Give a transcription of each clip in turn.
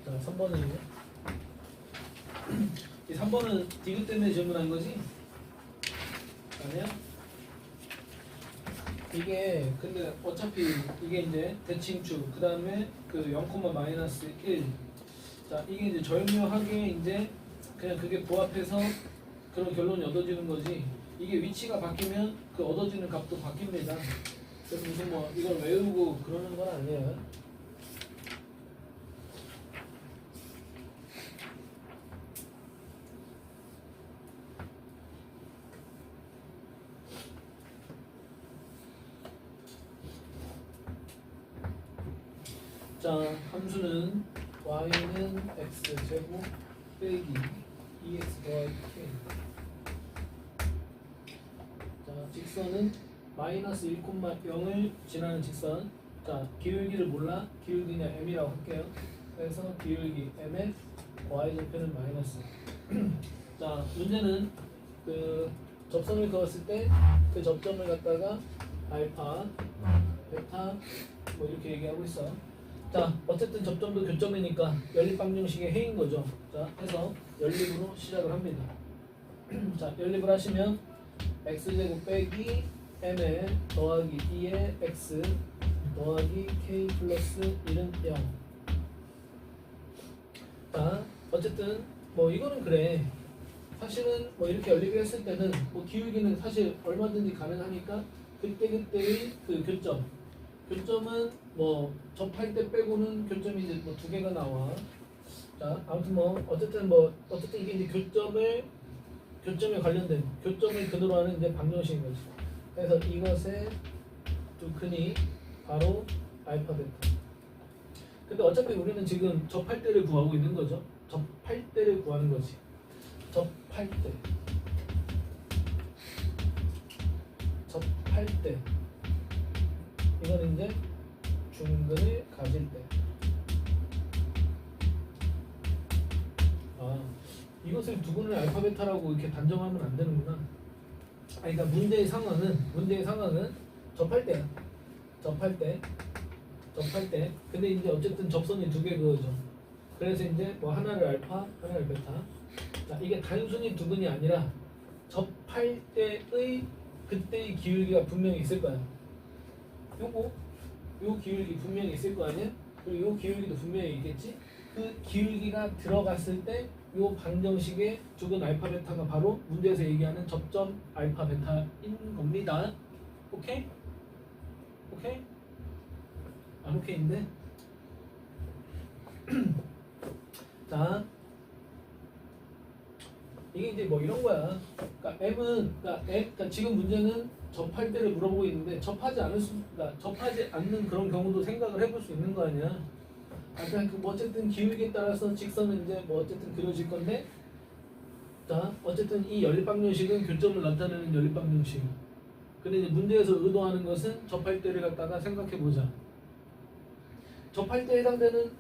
자, 3번은요. 이 3번은 디귿 때문에 질문한 거지? 아니야? 이게 근데 어차피 이게 이제 대칭축 그 다음에 그 0,-1. 자, 이게 이제 절묘하게 이제 그냥 그게 부합해서 그런 결론이 얻어지는 거지. 이게 위치가 바뀌면 그 얻어지는 값도 바뀝니다. 그래서 무슨 뭐 이걸 외우고 그러는 건 아니에요. 자, 함수는 y는 x제곱 빼기 2x 더하기 k. 자, 직선은 마이너스 1,0을 지나는 직선. 자, 기울기를 몰라? 기울기 그냥 m이라고 할게요. 그래서 기울기 m의 y좌표는 마이너스. 자, 문제는 그 접선을 그었을 때 그 접점을 갖다가 알파, 베타 뭐 이렇게 얘기하고 있어. 자, 어쨌든 접점도 교점이니까 연립방정식의 해인 거죠. 자, 해서 연립으로 시작을 합니다. 자, 연립을 하시면 x제곱 빼기 m에 더하기 2의 x 더하기 k 플러스 1은 0. 자, 어쨌든 뭐 이거는 그래. 사실은 뭐 이렇게 연립을 했을 때는 뭐 기울기는 사실 얼마든지 가능하니까 그때그때의 그 교점은 뭐 접할 때 빼고는 교점이 이제 뭐 2개가 나와. 자, 아무튼 뭐 어쨌든 이게 이제 교점에 관련된 교점을 근으로 하는 이제 방정식인 거지. 그래서 이것의 두 근이 바로 알파 베타. 근데 어차피 우리는 지금 접할 때를 구하고 있는 거죠. 접할 때를 구하는 거지. 접할 때 이건 이제 중근을 가질 때. 아, 이것을 두근을 알파 베타라고 이렇게 단정하면 안 되는구나. 그러니까 문제의 상황은 접할 때야. 접할 때. 근데 이제 어쨌든 접선이 2개 그거죠. 그래서 이제 뭐 하나를 알파, 하나를 베타. 자, 이게 단순히 두근이 아니라 접할 때의 그때의 기울기가 분명히 있을 거야. 요 기울기 분명히 있을 거 아니야? 그리고 요 기울기도 분명히 있겠지? 그 기울기가 들어갔을 때 요 방정식의 두근 알파 베타가 바로 문제에서 얘기하는 접점 알파 베타인 겁니다. 오케이? 오케이? 안 오케이인데? 자, 이게 이제 뭐 이런 거야. 그러니까 지금 문제는 접할 때를 물어보고 있는데 접하지 않는 그런 경우도 생각을 해볼 수 있는 거 아니야. 그러니까 뭐 어쨌든 기울기에 따라서 직선은 이제 뭐 어쨌든 그려질 건데, 자, 어쨌든 이 연립방정식은 교점을 나타내는 연립방정식. 근데 이제 문제에서 의도하는 것은 접할 때를 갖다가 생각해 보자. 접할 때에 해당되는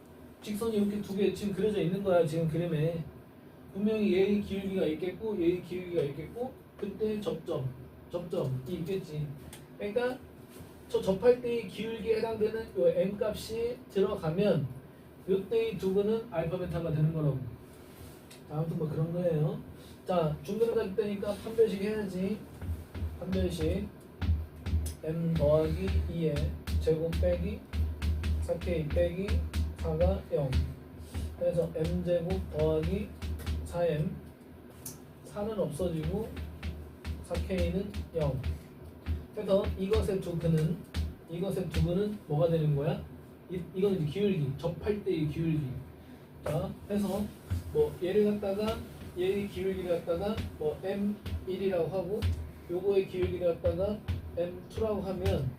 직선이 이렇게 2개 지금 그려져 있는 거야. 지금 그림에 분명히 얘의 기울기가 있겠고 얘의 기울기가 있겠고 그때 접점이 있겠지. 그러니까 저 접할 때의 기울기에 해당되는 요 m 값이 들어가면 이때의 두근은 알파 베타가 되는 거라고. 자, 아무튼 뭐 그런 거예요. 자, 중근을 가질 때니까 판별식 해야지. 판별식 m 더하기 2에 제곱 빼기 4k 빼기 4가 0. 그래서 m제곱 더하기 4m 4는 없어지고 4k는 0. 그래서 이것의 두 근은 뭐가 되는 거야? 이건 이제 기울기, 접할 때의 기울기. 자, 해서 뭐 얘를 갖다가 얘의 기울기를 갖다가 뭐 m1이라고 하고 요거의 기울기를 갖다가 m2라고 하면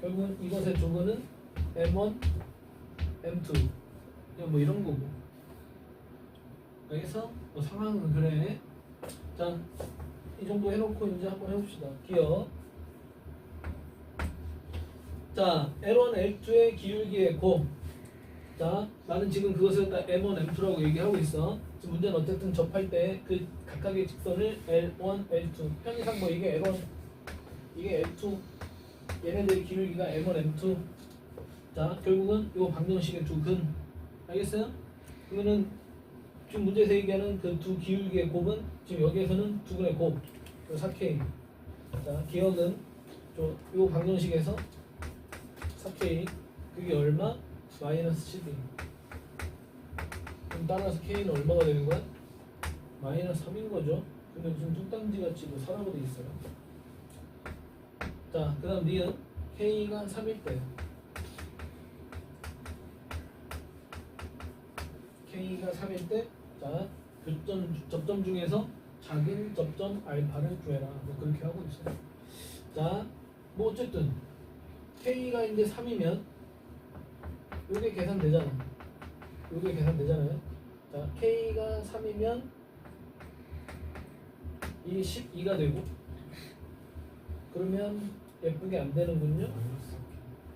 결국은 이것의 두 근은 m1, m2 그냥 뭐 이런 거고. 그래서 뭐 상황은 그래. 자, 이 정도 해놓고 이제 한번 해봅시다. 기억. 자, L1, L2의 기울기의 곱. 자, 나는 지금 그것을 다 M1, M2라고 얘기하고 있어. 지금 문제는 어쨌든 접할 때 그 각각의 직선을 L1, L2. 편의상 뭐 이게 L1, 이게 L2. 얘네들의 기울기가 M1, M2. 자, 결국은 이 방정식의 두 근. 알겠어요? 그러면은 지금 문제에서 얘기하는 그 두 기울기의 곱은 지금 여기에서는 두 분의 곱, 4K. 자, 기억은 요 방정식에서 4K 그게 얼마? 마이너스 12. 그럼 따라서 K는 얼마가 되는 거야? 마이너스 3인 거죠. 근데 무슨 뚝딱지 같이 뭐 사라고 돼 있어요. 자, 그 다음 니은 K가 3일 때 K가 3일 때 자, 접점 중에서 작은 접점 알파를 구해라. 뭐 그렇게 하고 있어요. 자, 뭐 어쨌든 K가 이제 3이면 요게 계산되잖아. 요게 계산되잖아요. 자, K가 3이면 이게 12가 되고 그러면 예쁘게 안 되는군요.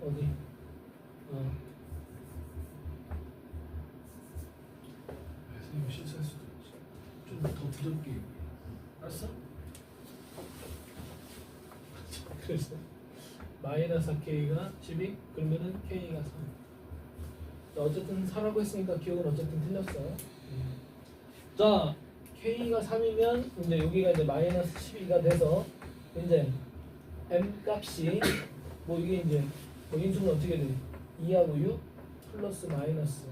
어디? 선생님 실수할 수도 있지. 좀 더 부드럽게. 알았어? 그래서 마이너스 4K가 12 그러면은 K가 3. 자, 어쨌든 4라고 했으니까 기억은 어쨌든 틀렸어요. 자, K가 3이면 이제 여기가 이제 마이너스 12가 돼서 이제 M 값이 뭐 이게 이제 뭐 인수는 어떻게 돼? 2하고 6 플러스 마이너스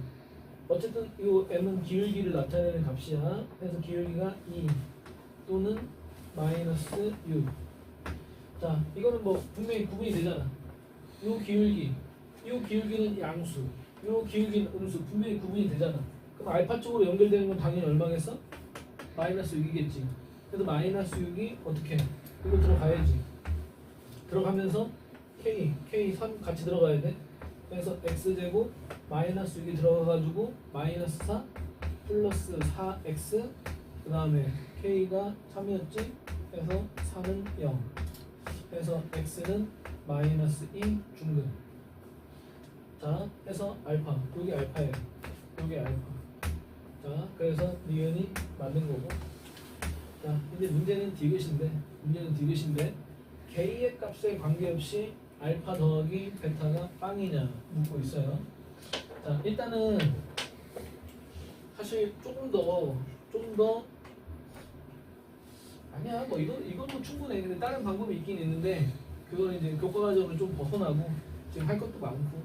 어쨌든 이 M은 기울기를 나타내는 값이야. 그래서 기울기가 2 또는 마이너스 6. 자, 이거는 뭐 분명히 구분이 되잖아. 이 기울기는 양수, 이 기울기는 음수 분명히 구분이 되잖아. 그럼 알파 쪽으로 연결되는 건 당연히 얼마겠어? 마이너스 6이겠지. 그래서 마이너스 6이 어떻게? 이거 들어가야지. 들어가면서 K 3 같이 들어가야 돼. 그래서 x제곱 마이너스 6이 들어가가지고 마이너스 4 플러스 4x 그 다음에 K가 3이었지. 그래서 4는 0. 그래서 x는 마이너스 2 중근. 자, 해서 알파. 여기 알파예요. 여기 알파. 자, 그래서 니은이 맞는 거고. 자, 이제 문제는 디귿인데 K의 값에 관계없이 알파 더하기 베타가 빵이냐 묻고 있어요. 자, 일단은 사실 조금 더 아니야 뭐 이건 충분해. 근데 다른 방법이 있긴 있는데 그거는 이제 교과과정을 좀 벗어나고 지금 할 것도 많고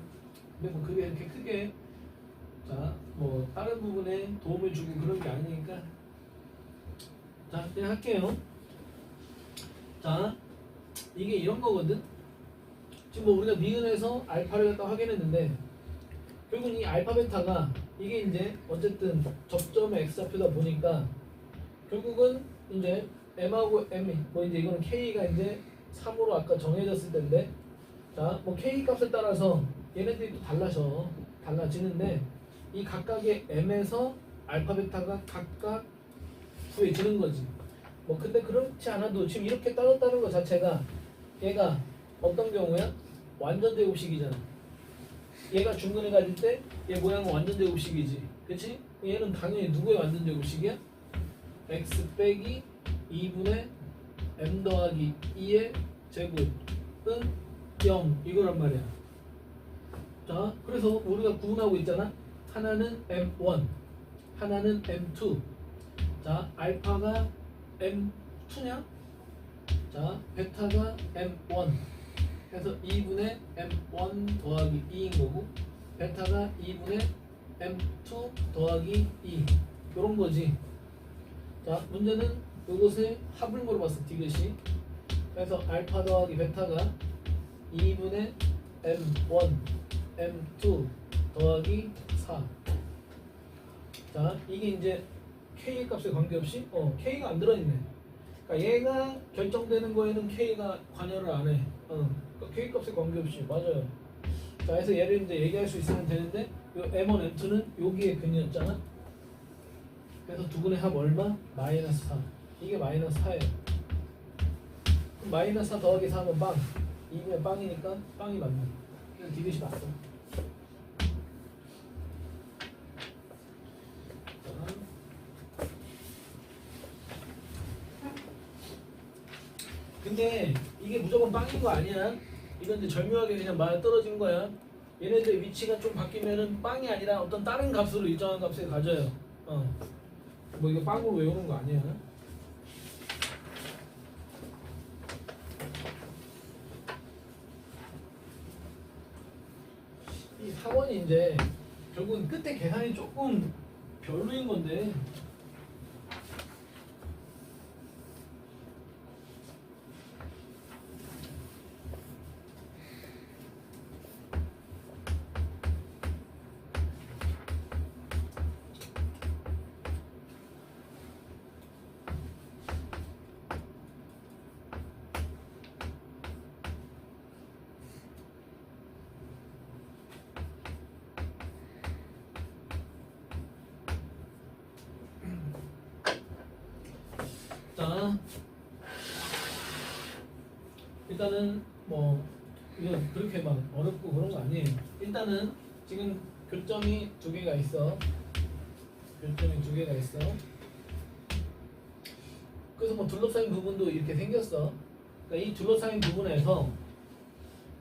근데 뭐 그게 이렇게 크게 자 뭐 다른 부분에 도움을 주고 그런 게 아니니까 자 그냥 할게요. 자 이게 이런 거거든. 지금 뭐 우리가 니은에서 알파를 갖다 확인했는데 결국 이 알파 베타가 이게 이제 어쨌든 접점의 x좌표다 보니까 결국은 이제 m하고 m 뭐 이제 이거는 k가 이제 3으로 아까 정해졌을 텐데 자 뭐 k 값에 따라서 얘네들이 또 달라지는데 이 각각의 m에서 알파 베타가 각각 구해지는 거지. 뭐 근데 그렇지 않아도 지금 이렇게 따졌다는 것 자체가 얘가 어떤 경우야? 완전 제곱식이잖아. 얘가 중근을 가질 때 얘 모양은 완전 제곱식이지. 그치? 얘는 당연히 누구의 완전 제곱식이야? x 빼기 2분의 m 더하기 2의 제곱은 0 이거란 말이야. 자, 그래서 우리가 구분하고 있잖아. 하나는 m1, 하나는 m2. 자, 알파가 m2냐? 자, 베타가 m1. 그래서 2분의 m1 더하기 2인 거고 베타가 2분의 m2 더하기 2 요런 거지. 자, 문제는 요것의 합을 물어봤어. 디귿이. 그래서 알파 더하기 베타가 2분의 m1 m2 더하기 4. 자, 이게 이제 k 값에 관계없이 k가 안 들어있네. 그러니까 얘가 결정되는 거에는 k가 관여를 안 해. 그러니까 k 값에 관계없이 맞아요. 자, 그래서 얘를 이제 얘기할 수 있으면 되는데 요 m1, m2는 여기에 근이었잖아. 그래서 두 분의 합 얼마? 마이너스 4. 이게 마이너스 4예요. 그럼 마이너스 4 더하기 4하면 빵. 2분의 빵이니까 빵이 맞네. 그냥 디귿이 맞어. 근데 이게 무조건 빵인 거 아니야. 이건 이제 절묘하게 그냥 맞아 떨어진 거야. 얘네들의 위치가 좀 바뀌면은 빵이 아니라 어떤 다른 값으로 일정한 값을 가져요. 뭐 이거 빵으로 외우는 거 아니야. 이 4번이 이제 결국은 끝에 계산이 조금 별로인 건데 자, 일단은 뭐 이건 그렇게 막 어렵고 그런 거 아니에요. 일단은 지금 교점이 두 개가 있어. 교점이 두 개가 있어. 그래서 뭐 둘러싸인 부분도 이렇게 생겼어. 그러니까 이 둘러싸인 부분에서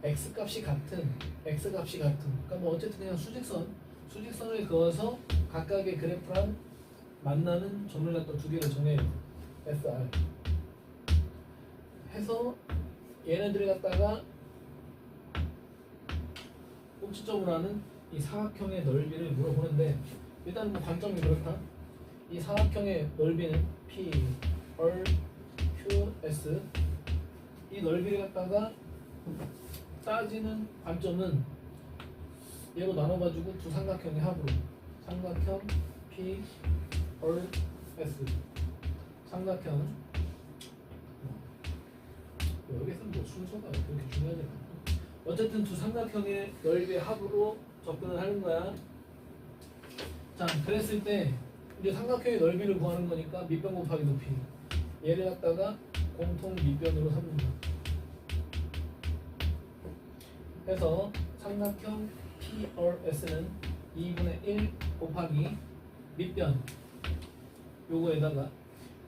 x 값이 같은, 그러니까 뭐 어쨌든 그냥 수직선을 그어서 각각의 그래프랑 만나는 점을 갖다 두 개를 정해요. SR 해서 얘네들을 갖다가 꼭지점으로 하는 이 사각형의 넓이를 물어보는데 일단 뭐 관점이 그렇다. 이 사각형의 넓이는 P, R, Q, S 이 넓이를 갖다가 따지는 관점은 얘로 나눠가지고 두 삼각형의 합으로 삼각형 P, R, S 삼각형 여기서 뭐 순서가 그렇게 중요하지 않아. 어쨌든 두 삼각형의 넓이의 합으로 접근을 하는 거야. 자, 그랬을 때 이제 삼각형의 넓이를 구하는 거니까 밑변 곱하기 높이 얘를 갖다가 공통 밑변으로 삼는다. 해서 삼각형 PRS는 2분의 1 곱하기 밑변 요거에다가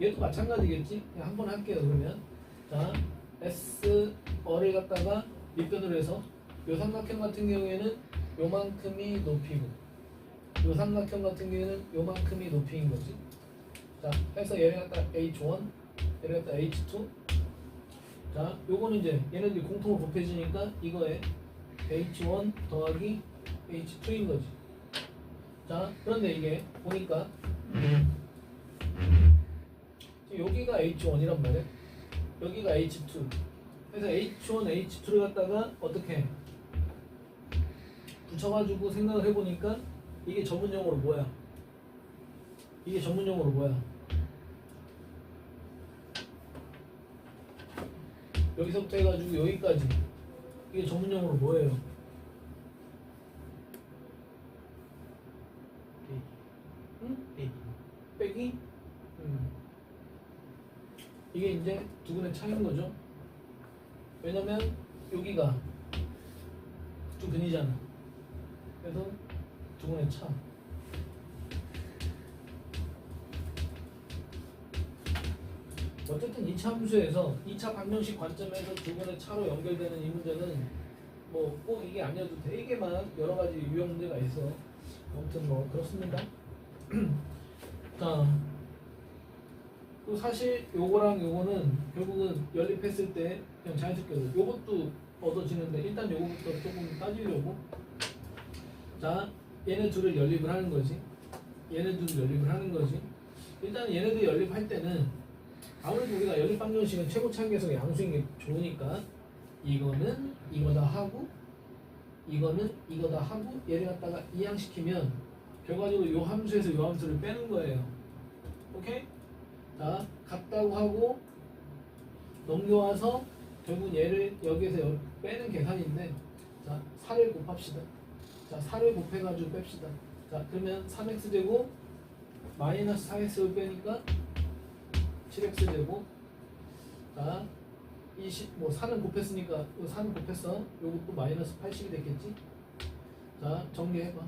얘도 마찬가지겠지? 그냥 한번 할게요. 그러면 자 SR을 갖다가 밑변으로 해서 요 삼각형 같은 경우에는 요만큼이 높이고 요 삼각형 같은 경우에는 요만큼이 높이인 거지. 자 해서 얘를 갖다 H1 얘를 갖다 H2 자 요거는 이제 얘네들이 공통으로 곱해지니까 이거에 H1 더하기 H2인 거지. 자 그런데 이게 보니까 여기가 H1이란 말이야. 여기가 H2. 그래서 H1, H2를 갖다가 어떻게 붙여가지고 생각을 해보니까 이게 전문용어로 뭐야? 이게 전문용어로 뭐야? 여기서부터 해가지고 여기까지 이게 전문용어로 뭐예요? 응? 빼기? 이게 이제 두근의 차이인 거죠. 왜냐면 여기가 두 근이잖아. 그래서 두근의 차. 어쨌든 2차 함수에서 2차 방정식 관점에서 두근의 차로 연결되는 이 문제는 뭐 꼭 이게 아니어도 되게만 여러 가지 유형 문제가 있어. 아무튼 뭐 그렇습니다. 자, 또 사실 요거랑 요거는 결국은 연립했을 때 그냥 자연스럽게 요것도 얻어지는데 일단 요거부터 조금 따지려고. 자, 얘네 둘을 연립을 하는 거지. 얘네 둘을 연립을 하는 거지. 일단 얘네들 연립할 때는 아무래도 우리가 연립 방정식은 최고 차계에서 양수인 게 좋으니까 이거는 이거다 하고 이거는 이거다 하고 얘를 갖다가 이항시키면 결과적으로 요 함수에서 요 함수를 빼는 거예요. 오케이? 자, 같다고 하고 넘겨와서 결국 얘를 여기에서 빼는 계산인데 자, 4를 곱합시다. 자, 4를 곱해가지고 뺍시다. 자, 그러면 3x제곱 마이너스 4x를 빼니까 7x제곱 자, 20, 뭐 4는 곱했으니까 4는 곱했어. 요것도 마이너스 80이 됐겠지? 자, 정리해봐.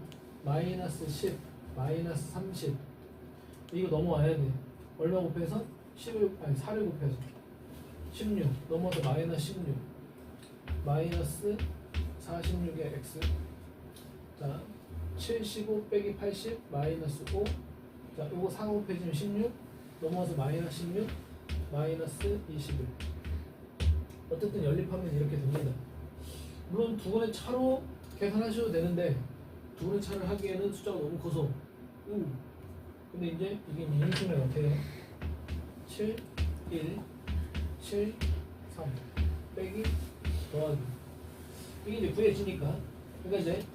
마이너스 10, 마이너스 30 이거 넘어와야 돼. 얼마 곱해서? 10을, 아니 4를 곱해서 16 넘어서 마이너스 16 마이너스 46의 x 자, 75 빼기 80 마이너스 5. 자, 요거 4 곱해지면 16. 넘어와서 마이너스 16 마이너스 21. 어쨌든 연립하면 이렇게 됩니다. 물론 두 분의 차로 계산하셔도 되는데 두 분의 차를 하기에는 숫자가 너무 커서 근데 이제 이게 인수면 어때요? 7, 1, 7, 3 빼기 더하기 이게 이제 구해지니까 그러니까 이제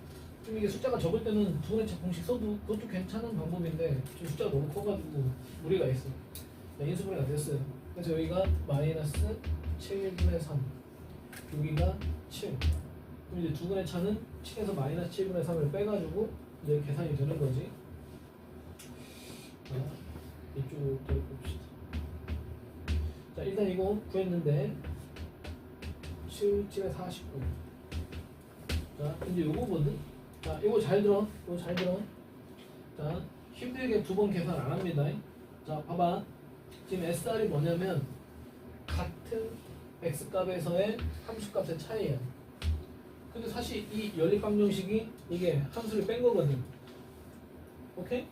좀 이게 숫자가 적을 때는 두 분의 차 공식 써도 그것도 괜찮은 방법인데 지금 숫자가 너무 커가지고 무리가 있어. 인수분해가 됐어요. 그래서 여기가 마이너스 7분의 3 여기가 7. 그럼 이제 두 분의 차는 7에서 마이너스 7분의 3을 빼가지고 이제 계산이 되는 거지. 자, 이쪽으로 봅시다. 자, 일단 이거 구했는데 7, 7에 49. 자, 이제 요거거든. 자, 이거 잘 들어. 이거 잘 들어. 자, 힘들게 두 번 계산 안 합니다. 자, 봐봐. 지금 SR이 뭐냐면 같은 X값에서의 함수값의 차이야. 근데 사실 이 연립방정식이 이게 함수를 뺀 거거든. 오케이?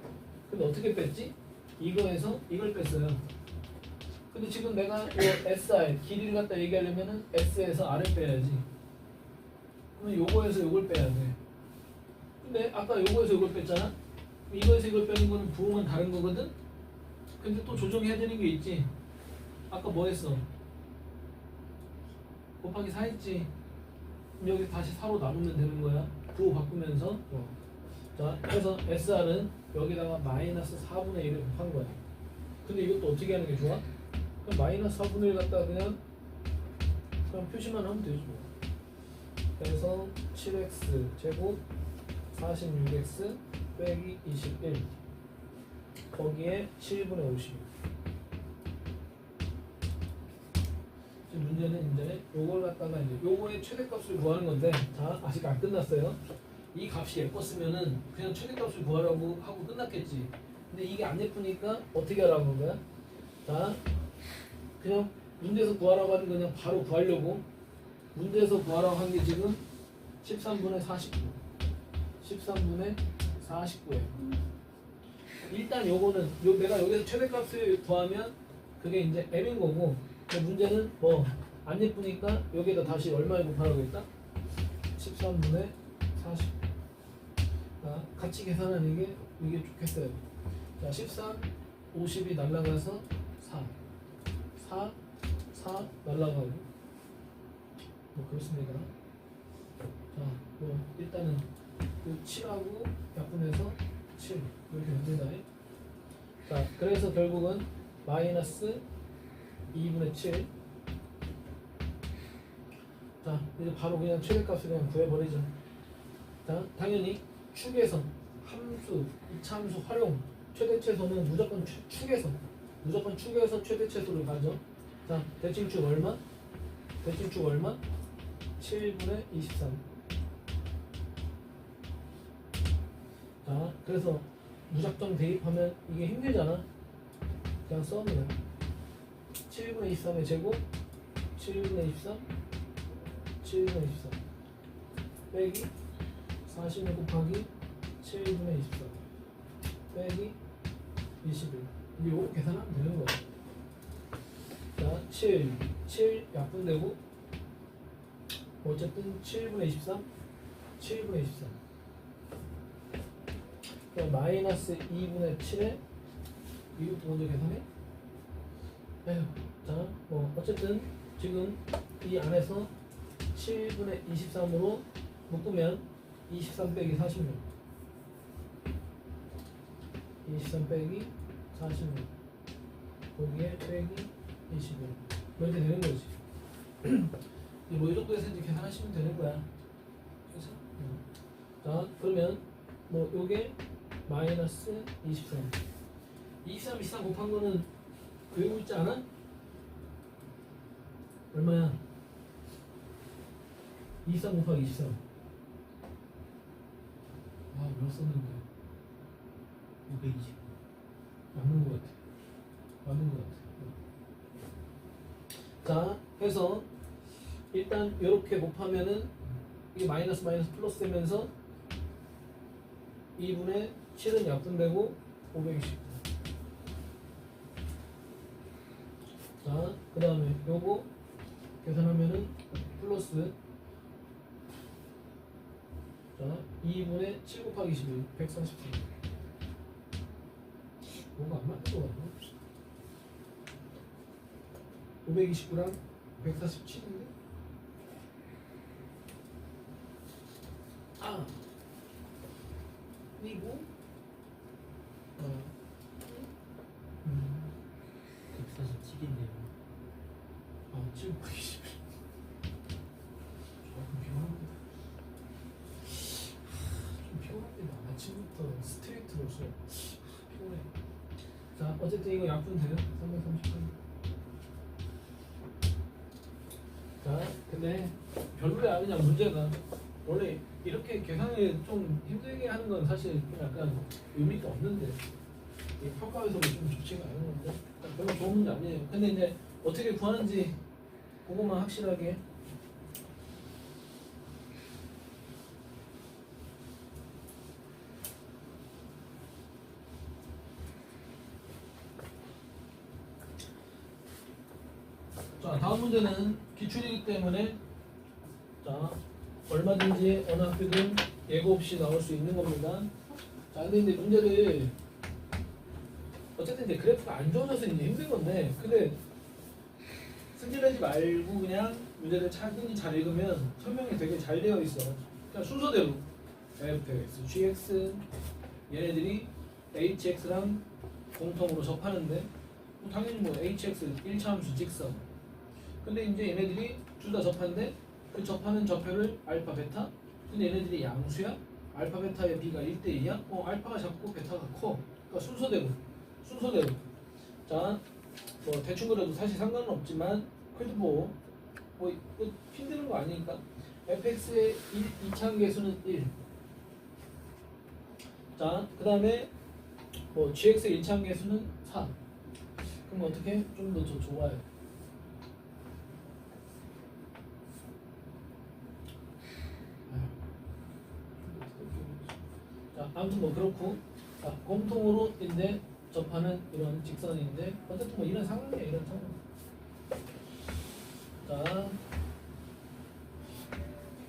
근데 어떻게 뺐지? 이거에서 이걸 뺐어요. 근데 지금 내가 이 SR 길이를 갖다 얘기하려면은 S에서 R을 빼야지. 그러면 요거에서 요걸 빼야 돼. 근데 아까 요거에서 요걸 뺐잖아? 이거에서 이걸 빼는 거는 부호만 다른 거거든? 근데 또 조정해야 되는 게 있지. 아까 뭐 했어? 곱하기 4 했지. 그럼 여기 다시 4로 나누면 되는 거야. 부호 바꾸면서. 자, 그래서 SR은 여기다가 마이너스 4분의 1을 곱한 거야. 근데 이것도 어떻게 하는 게 좋아? 그럼 마이너스 4분의 1 갖다가 그냥 표시만 하면 되지 뭐. 그래서 7x 제곱 46x 빼기 21 거기에 7분의 50. 지금 문제는 이제 요걸 갖다가 이제 요거의 최대값을 구하는 건데, 자, 아직 안 끝났어요. 이 값이 예뻤으면은 그냥 최대값을 구하라고 하고 끝났겠지. 근데 이게 안 예쁘니까 어떻게 하라고 한 거야? 자, 그냥 문제에서 구하라고 하는 거 그냥 바로 구하려고. 문제에서 구하라고 한 게 지금 13분의 49. 13분의 49예요. 일단 요거는 내가 여기서 최대값을 구하면 그게 이제 M인 거고, 문제는 뭐 안 예쁘니까 여기다 다시 얼마에 곱하라고 했다? 13분의 40. 자, 같이 계산하는 이게 좋겠어요. 자, 13, 50이 날라가서 4 날라가고 뭐 그렇습니다. 자, 뭐 일단은 7하고 약분해서 7 이렇게 됩니다. 자, 그래서 결국은 마이너스 2분의 7. 자, 이제 바로 그냥 최대값을 그냥 구해버리죠. 자, 당연히 축에서 함수, 이차함수 활용, 최대최소는 무조건 축에서 최대최소를 가죠. 자, 대칭축 얼마? 대칭축 얼마? 7분의 23. 자, 그래서 무작정 대입하면 이게 힘들잖아. 그냥 써면 7분의 23의 제곱 7분의 23 7분의 23 빼기 40을 곱하기 7분의 24 빼기 21. 이제 요거 계산하면 되는 거야. 자, 7 약분되고 어쨌든 7분의 23 7분의 23 그럼 마이너스 2분의 7에 이것도 먼저 계산해? 자, 뭐 어쨌든 지금 이 안에서 7분의 23으로 묶으면 23 빼기 46 23 빼기 46 거기에 빼기 21 이렇게 되는 거지. 뭐 이 정도에서 이제 계산하시면 되는 거야. 그래서 자, 그러면 뭐 요게 마이너스 23 23 곱한 거는 외우고 있지 않아? 얼마야? 23 곱하기 23. 아, 몇 썼는데? 520. 맞는 것 같아. 맞는 것 같아. 자, 해서 일단 이렇게 곱하면은 이게 마이너스 마이너스 플러스 되면서 2분의 7은 약분되고 520. 자, 그 다음에 요거 계산하면은 플러스 자 2분의 7 곱하기 21 143. 뭔가 안 맞는 거 같네. 529랑 147인데? 아 그리고 147인데요. 7 곱하기 21 조금 피곤합니다. 좀 피곤합니다. 아침부터 스트레이트로서 피곤해. 자 어쨌든 이거 약분 돼요? 338. 자 근데 별로야. 그냥 문제가 원래 이렇게 계산을 좀 힘들게 하는 건 사실 좀 약간 의미가 없는데 이 평가에서도 좀 좋지가 않은 건데 별로 좋은 문제 아니에요. 근데 이제 어떻게 구하는지 그것만 확실하게. 자 다음 문제는 기출이기 때문에 자 얼마든지 어느 학교든 예고 없이 나올 수 있는 겁니다. 자 근데 이제 문제를 어쨌든 이제 그래프가 안 좋아져서 이제 힘든 건데 근데 승질내지 말고 그냥 문제를 차근히 잘 읽으면 설명이 되게 잘 되어 있어. 그냥 순서대로 fx, gx 얘네들이 hx랑 공통으로 접하는데 뭐 당연히 뭐 hx 1차 함수 직선. 근데 이제 얘네들이 둘 다 접하는데 그 접하는 접혈을 알파 베타. 근데 얘네들이 양수야. 알파 베타의 b가 1대2야. 알파가 작고 베타가 커. 그러니까 순서대로. 자, 뭐 대충 그래도 사실 상관은 없지만 그래도 뭐 힘드는 거 아니니까. fx의 2차항 계수는 1. 자, 그 다음에 뭐 gx의 1차항 계수는 4. 그럼 어떻게 좀 더 좋아요. 자, 아무튼 뭐 그렇고, 자, 공통으로 이제 접하는 이런 직선인데 어쨌든 뭐 이런 상황이야, 이런 상황. 자,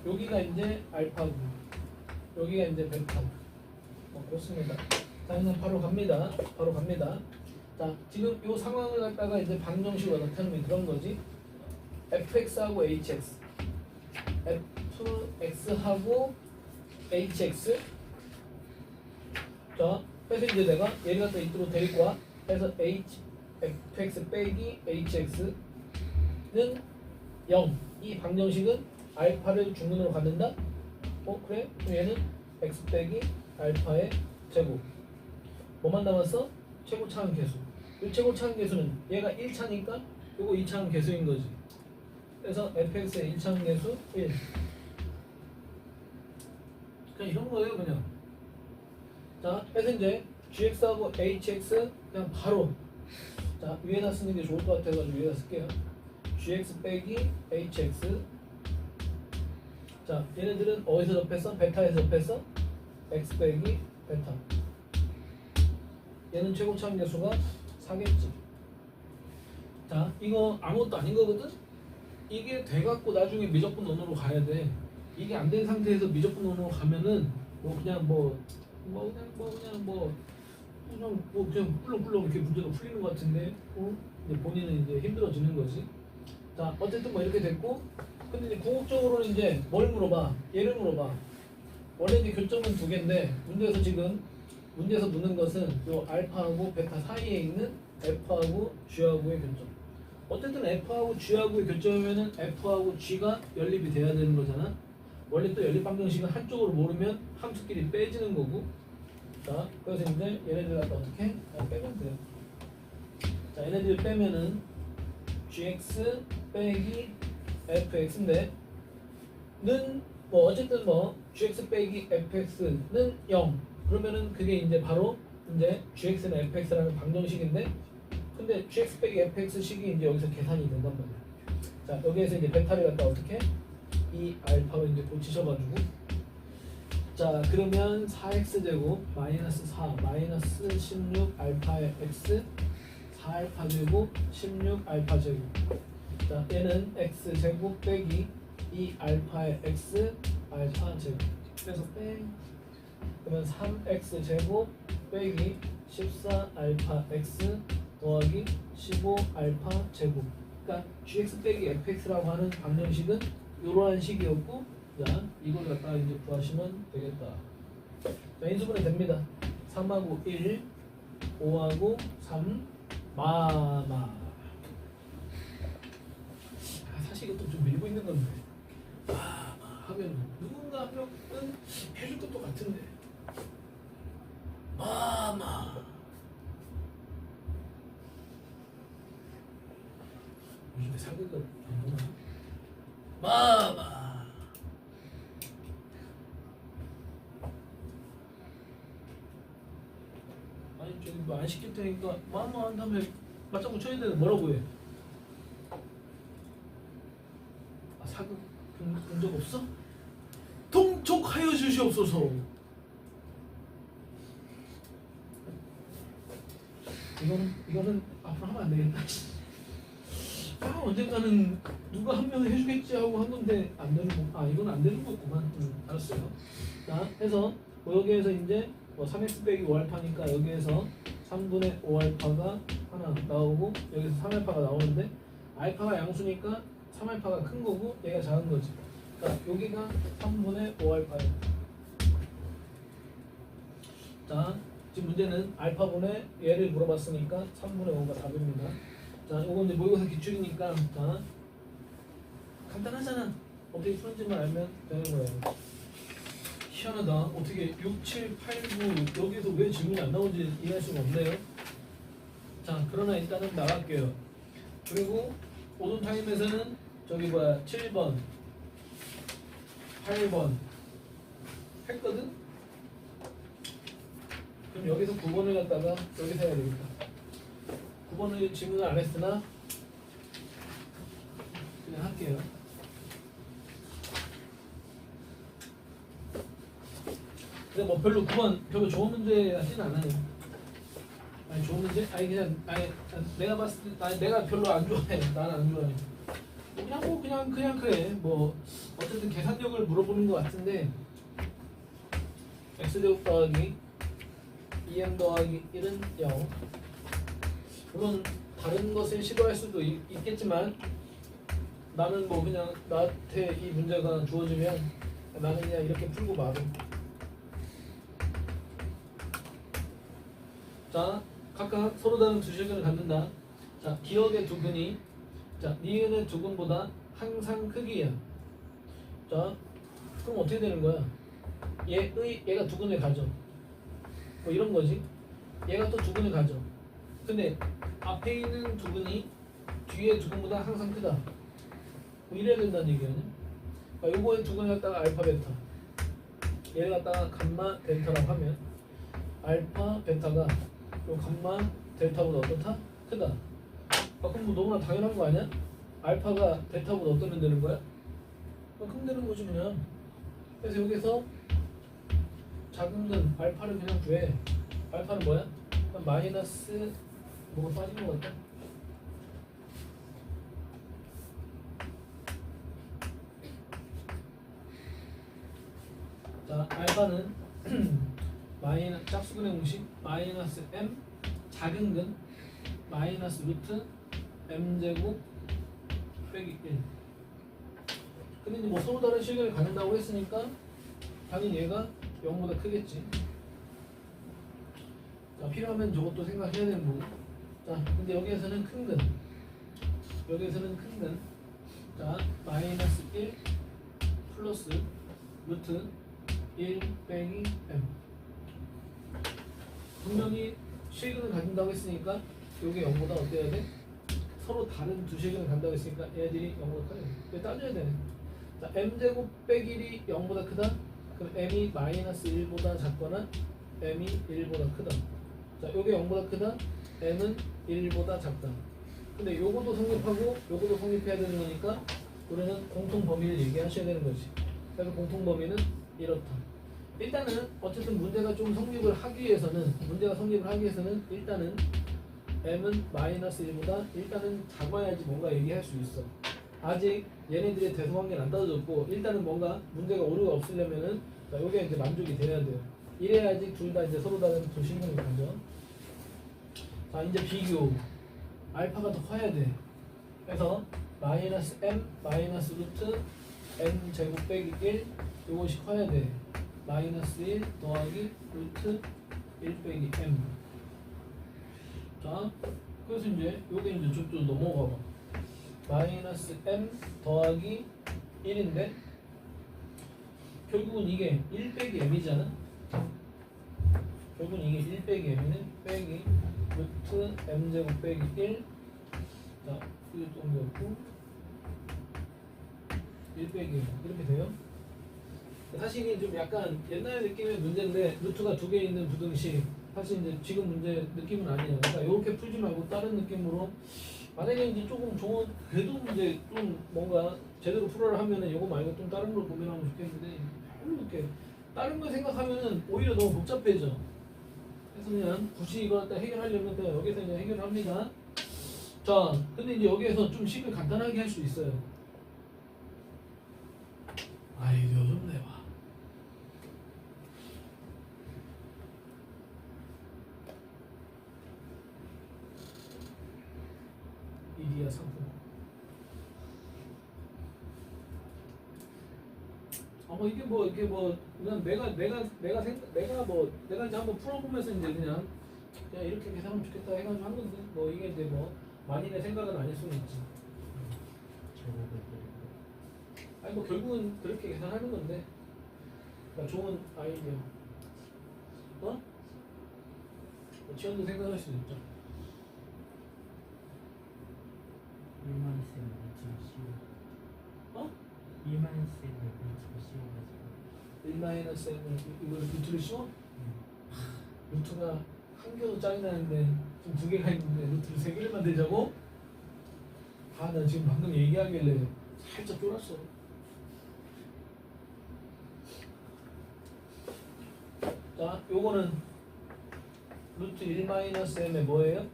여기가 이제 알파고, 여기가 이제 베타고. 그렇습니다. 자, 이제 바로 갑니다. 자, 지금 이 상황을 갖다가 이제 방정식으로 나타내면 그런 거지. fx하고 hx, fx하고 hx. 자, 그래서 이제 내가 얘를 갖다 이쪽으로 데리고 와. 그래서 fx 빼기 hx는 0. 이 방정식은 알파를 중문으로 갖는다. 그래? 그럼 얘는 x 빼기 알파의 제곱. 뭐만 남았어? 최고차항 계수. 이 최고차항 계수는 얘가 1차니까 이거 2차항 계수인 거지. 그래서 fx의 1차항 계수 1. 그냥 이런 거예요, 그냥. 자, 그래서 이제 gx하고 hx 그냥 바로 자 위에다 쓰는 게 좋을 것 같아가지고 위에다 쓸게요. gx 빼기 hx. 자, 얘네들은 어디서 접했어? 베타에서 접했어? x 빼기 베타. 얘는 최고차항 계수가 4겠지. 자, 이거 아무것도 아닌 거거든? 이게 돼갖고 나중에 미적분 원으로 가야 돼. 이게 안 된 상태에서 미적분 원으로 가면은 그냥 꿀렁꿀렁 이렇게 문제가 풀리는 것 같은데, 이제 본인은 이제 힘들어지는 거지. 자, 어쨌든 뭐 이렇게 됐고, 근데 이제 궁극적으로는 이제 뭘 물어봐? 얘를 물어봐. 원래 이제 교점은 두 개인데, 문제에서 묻는 것은 요 알파하고 베타 사이에 있는 F하고 G하고의 교점. 어쨌든 F하고 G하고의 교점이면은 F하고 G가 연립이 돼야 되는 거잖아. 원래 또 연립 방정식은 한쪽으로 모르면 함수끼리 빼지는 거고. 자, 그래서 이제 얘네들 갖다 어떻게? 빼면 돼요. 자, 얘네들 빼면은 gx 빼기 fx인데 는 뭐 어쨌든 뭐 gx 빼기 fx는 0. 그러면은 그게 이제 바로 이제 gx는 fx라는 방정식인데, 근데 gx 빼기 fx식이 이제 여기서 계산이 된단 말이야. 자, 여기에서 이제 베타를 갖다 어떻게? 이 알파로 이제 고치셔가지고 자 그러면 4x제곱 마이너스 4 마이너스 16 알파의 x 4알파 제곱 16 알파 제곱. 자 얘는 x제곱 빼기 2 알파의 x 알파 제곱. 그래서 뺑 그러면 3x 제곱 빼기 14 알파 x 더하기 15 알파 제곱. 그러니까 gx 빼기 fx라고 하는 방정식은 이러한 식이었고, 자 이걸 갖다가 이제 구하시면 되겠다. 자 인수분해 됩니다. 3하고 1, 5하고 3, 마마. 사실 이것도 좀 밀고 있는 건데. 하면 누군가 한 명은 해줄 것도 같은데. 마마. 요즘에 사극을 안 보나? 마마. 아니 저기 뭐 안 시킬 테니까 마마 한 다음에 맞장구 쳐야 되는데 뭐라고 해? 아 사극 본 적 없어? 통촉하여 주시옵소서. 이거는 앞으로 하면 안 되겠다. 아 언젠가는 누가 한 명이 해주겠지 하고 한 건데 안 되는 거. 아 이건 안 되는 거구만. 알았어요. 자 해서 뭐 여기에서 이제 뭐 3x 빼기 5알파니까 여기에서 3분의 5알파가 하나 나오고 여기서 3알파가 나오는데 알파가 양수니까 3알파가 큰 거고 얘가 작은 거지. 그러니까 여기가 3분의 5알파예요. 자 지금 문제는 알파분의 얘를 물어봤으니까 3분의 5가 답입니다. 자 이건 이제 모의고사 기출이니까 자 간단하잖아. 어떻게 푸는지만 알면 되는 거예요. 희한하다. 어떻게 6, 7, 8, 9 여기서 왜 질문이 안 나오는지 이해할 수가 없네요. 자 그러나 일단은 나갈게요. 그리고 오전 타임에서는 저기 뭐야 7번 8번 했거든? 그럼 여기서 9번을 갖다가 여기서 해야 되겠다. 9번을 질문을 안 했으나 그냥 할게요. 근데 뭐 별로 9번 별로 좋은 문제 하진 않아요. 아니 좋은 문제? 아니 그냥 아니 내가 봤을 때 아니 내가 별로 안 좋아해. 나는 안 좋아해. 그냥 그래. 뭐 어쨌든 계산력을 물어보는 것 같은데 x제곱 더하기 2m 더하기 1은 0. 물론 다른 것을 시도할 수도 있겠지만 나는 뭐 그냥 나한테 이 문제가 주어지면 나는 그냥 이렇게 풀고 말어. 자 각각 서로 다른 두 실근을 갖는다. 자 기억의 두근이 자 니은의 두근보다 항상 크기야. 자 그럼 어떻게 되는 거야? 얘가 두근을 가져. 뭐 이런 거지. 얘가 또 두근을 가져. 근데 앞에 있는 두근이 뒤에 두근보다 항상 크다. 뭐 이래야 된다는 얘기야. 그러니까 요거의 두근을 갖다가 알파 베타, 얘를 갖다가 감마 델타라고 하면 알파 베타가 요 감마 델타보다 어떻다? 크다. 아, 그럼 뭐 너무나 당연한 거 아니야? 알파가 베타보다 어떠면 되는 거야? 크면 되는 거지 그냥. 그래서 여기서 작은 건 알파를 그냥 구해. 알파는 뭐야? 마이너스 뭐가 빠진 것 같다. 자 알파는 짝수근의 공식 마이너스 m 작은 근 마이너스 루트 m제곱 빼기 1. 근데 이제 뭐 서로 다른 실근을 갖는다고 했으니까 당연히 얘가 0보다 크겠지. 자 필요하면 저것도 생각해야 되는 거고. 자 근데 여기에서는 큰 근, 여기에서는 큰 근. 자 마이너스 1 플러스 루트 1 빼기 m. 분명히 실근을 가진다고 했으니까 여기 0보다 어때야 돼? 서로 다른 두 실근을 간다고 했으니까 얘들이 0보다 커야 돼. 이거 따져야 되네. 자 m제곱 빼기 1이 0보다 크다? 그럼 m이 마이너스 1보다 작거나 m이 1보다 크다. 자 요게 0보다 크다? m은 1보다 작다. 근데 요것도 성립하고 요것도 성립해야 되는 거니까 우리는 공통 범위를 얘기하셔야 되는 거지. 그래서 공통 범위는 이렇다. 일단은 어쨌든 문제가 좀 성립을 하기 위해서는 일단은 m은 마이너스 1보다 일단은 작아야지 뭔가 얘기할 수 있어. 아직 얘네들의 대소관계는 안 따져졌고 일단은 뭔가 문제가 오류가 없으려면은 자, 요게 이제 만족이 돼야 돼요. 이래야지 둘 다 이제 서로 다른 두 신경이 가죠. 자, 이제 비교. 알파가 더 커야 돼. 그래서 마이너스 m 마이너스 루트 m 제곱 빼기 1 요것이 커야 돼. 마이너스 1 더하기 루트 1 빼기 m. 자, 그래서 이제 요게 이제 좀 넘어가 봐. 마이너스 m 더하기 1인데 결국은 이게 1 빼기 m이잖아. 결국은 이게 1 빼기 m이네. 빼기 루트 m제곱 빼기 1. 자, 이거 또 옮겼고 1 빼기 1 이렇게 돼요. 사실 이게 좀 약간 옛날 느낌의 문제인데 루트가 두 개 있는 부등식 사실 이제 지금 문제 느낌은 아니에요. 그러니까 이렇게 풀지 말고 다른 느낌으로 만약에 이제 조금 좋은 그래도 문제 좀 뭔가 제대로 풀어라 하면은 이거 말고 좀 다른 걸 고민하면 좋겠는데 별로 이렇게 다른 거 생각하면은 오히려 너무 복잡해져. 그래서 그냥 굳이 이거 갖다 해결하려면 그냥 여기서 그냥 해결합니다. 자, 근데 이제 여기에서 좀 식을 간단하게 할 수 있어요. 아이디어 좀 내봐. 이디야 상품. 이게 뭐 이게 뭐 그냥 내가 이제 한번 풀어보면서 이제 그냥 이렇게 계산하면 좋겠다 해가지고 한 건데 뭐 이게 이제 뭐 만인의 생각은 아닐 수는 있지. 아니 뭐 결국은 그렇게 계산하는 건데. 그러니까 좋은 아이디어. 뭐 지원도 생각할 수도 있죠. 1만 쌤 엄청 쉬워. 2만 쌤을 엄청 쉬워가지고. 1-m을 이걸 루트를 씌워? 루트가 한 개도 짜증나는데 지금 두 개가 있는데 루트를 세 개를 만들자고? 나 지금 방금 얘기하길래 살짝 쫄았어. 자, 요거는 루트 1-m의 뭐예요?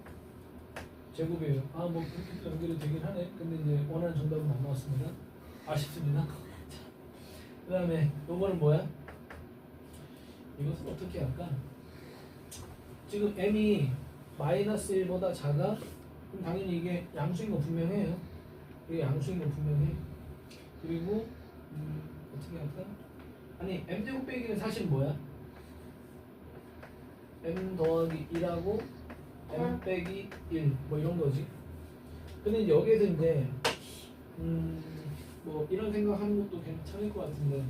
제곱이에요. 뭐 그렇게 연결이 되긴 하네. 근데 이제 원하는 정답은 안 나왔습니다. 아쉽습니다. 그 다음에 요거는 뭐야? 이것은 어떻게 할까? 지금 m이 마이너스 1보다 작아? 그럼 당연히 이게 양수인 거 분명해요. 이게 양수인 거 분명해. 그리고 어떻게 할까? 아니 m제곱 빼기는 사실 뭐야? m 더하기 1하고 m 빼기 1 뭐 이런 거지. 근데 이제 여기에서 이제 뭐 이런 생각하는 것도 괜찮을 것 같은데.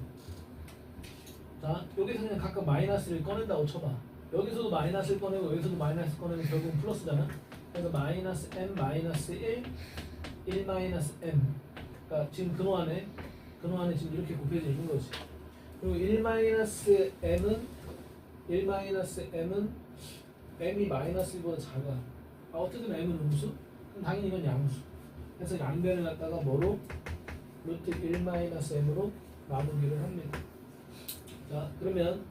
자, 여기서 그냥 각각 마이너스를 꺼낸다고 쳐봐. 여기서도 마이너스를 꺼내고 여기서도 마이너스 꺼내면 결국은 플러스잖아. 그래서 마이너스 m 마이너스 1 마이너스 m. 그러니까 지금 근호 안에 지금 이렇게 곱해져 있는 거지. 그리고 1 마이너스 m은 m이 마이너스 1보다 작아. 어쨌든 m은 음수? 그럼 당연히 이건 양수. 그래서 양변을 갖다가 뭐로? 루트 1-m으로 나누기를 합니다. 자, 그러면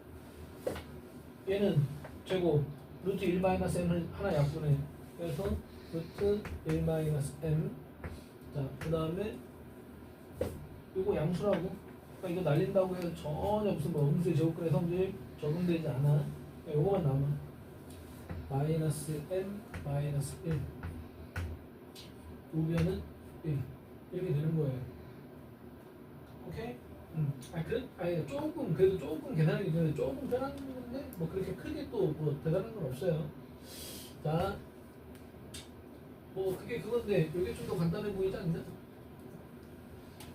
얘는 제곱 루트 1-m을 하나 약분해. 그래서 루트 1-m. 자, 그 다음에 이거 양수라고. 그러니까 이거 날린다고 해서 전혀 무슨 뭐 음수의 제곱근의 성질 적용되지 않아. 요거만 남아. 마이너스 m 마이너스 1 우변은 1 이렇게 되는 거예요. 오케이? 그래도 조금 계산하기 전에 조금 편한 건데 뭐 그렇게 크게 또 뭐 대단한 건 없어요. 자, 뭐 그게 그건데 이게 좀 더 간단해 보이지 않냐?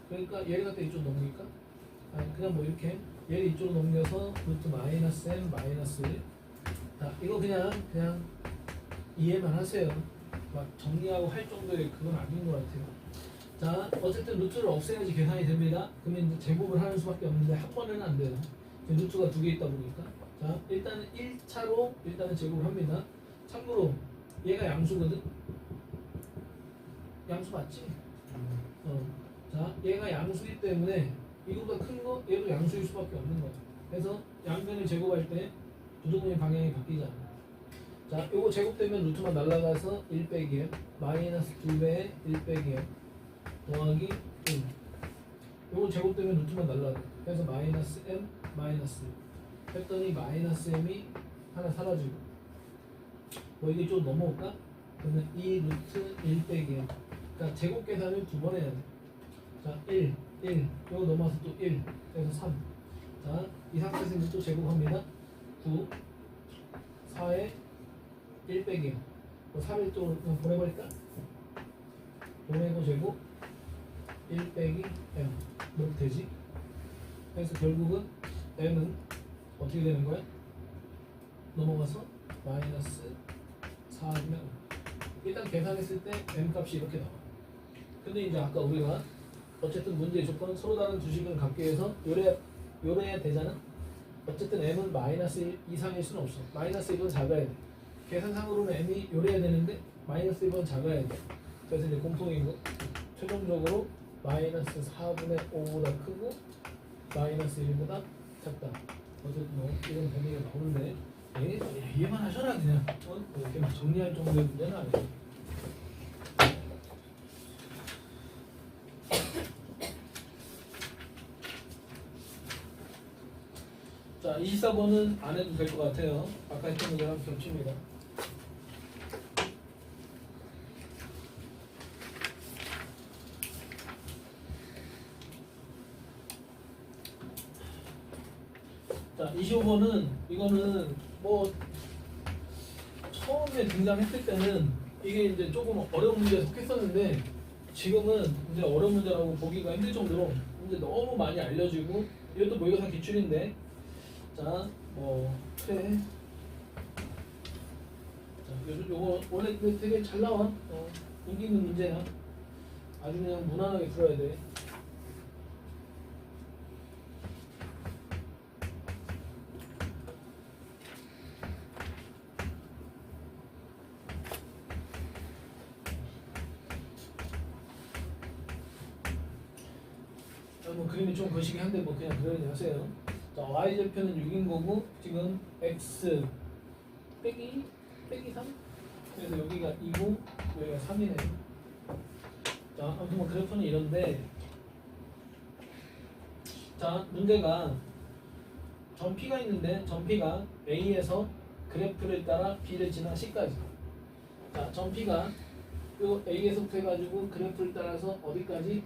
그러니까 얘를 갖다 이쪽 넘길까? 그냥 뭐 이렇게 얘를 이쪽으로 넘겨서 루트 마이너스 m 마이너스 1. 자, 이거 그냥 이해만 하세요. 막 정리하고 할 정도의 그건 아닌 것 같아요. 자, 어쨌든 루트를 없애야지 계산이 됩니다. 그러면 이제 제곱을 하는 수밖에 없는데 한 번에는 안 돼요. 루트가 두 개 있다 보니까. 자, 일단은 1차로 일단은 제곱을 합니다. 참고로 얘가 양수거든. 양수 맞지? 자, 얘가 양수이기 때문에 이거보다 큰 거 얘도 양수일 수밖에 없는 거야. 그래서 양변을 제곱할 때 부등호의 방향이 바뀌잖아. 자, 요거 제곱되면 루트만 날라가서 1 빼기에 마이너스 2배의 1 빼기에 더하기 2. 요거 제곱되면 루트만 날라가. 그래서 마이너스 m 마이너스 했더니 마이너스 m이 하나 사라지고 뭐 이게 좀 넘어올까? 그러면 2 루트 1 빼기에 그러니까 제곱 계산을 두 번 해야 돼. 자, 1 요거 넘어서 또 1 그래서 3. 자, 이 상태에서 이제 또 제곱합니다. 9 4에 1 빼기에 뭐 3을 또 그냥 보내버릴까? 보내고 제곱 1 빼기 m 이렇게 되지. 그래서 결국은 m은 어떻게 되는 거야? 넘어가서 마이너스 4면 일단 계산했을 때 m 값이 이렇게 나와. 근데 이제 아까 우리가 어쨌든 문제의 조건 서로 다른 두 식을 갖기 위해서 요래야 되잖아. 어쨌든 m은 마이너스 1 이상일 수는 없어. 마이너스 1은 작아야 돼. 계산상으로는 m이 요래야 되는데 마이너스 1은 작아야 돼. 그래서 이제 공통인 거 최종적으로 마이너스 4분의 5보다 크고 마이너스 1보다 작다. 어쨌든 뭐 이런 범위가 나오는데 이해만 하셔라 그냥. 이렇게 막 정리할 정도의 문제는 아니에요. 자, 24번은 안 해도 될 것 같아요. 아까 했던 문제랑 겹칩니다. 자, 25번은 이거는 뭐 처음에 등장했을 때는 이게 이제 조금 어려운 문제에 속했었는데 지금은 이제 어려운 문제라고 보기가 힘들 정도로 이제 너무 많이 알려지고 이것도 모의고사 기출인데 자, 그래. 자, 요거 원래 되게 잘 나와. 인기 있는 문제야. 아주 그냥 무난하게 풀어야 돼. 뭐 그림이 좀 거시기 한데 뭐 그냥 그러니 하세요. 자, y절편은 6인 거고 지금 x 빼기 3 그래서 여기가 2고 여기가 3이네. 자, 아무튼 뭐 그래프는 이런데 자, 문제가 점 P가 있는데 점 P가 A에서 그래프를 따라 B를 지나 C까지. 자, 점 P가 요 A에서부터 해가지고 그래프를 따라서 어디까지?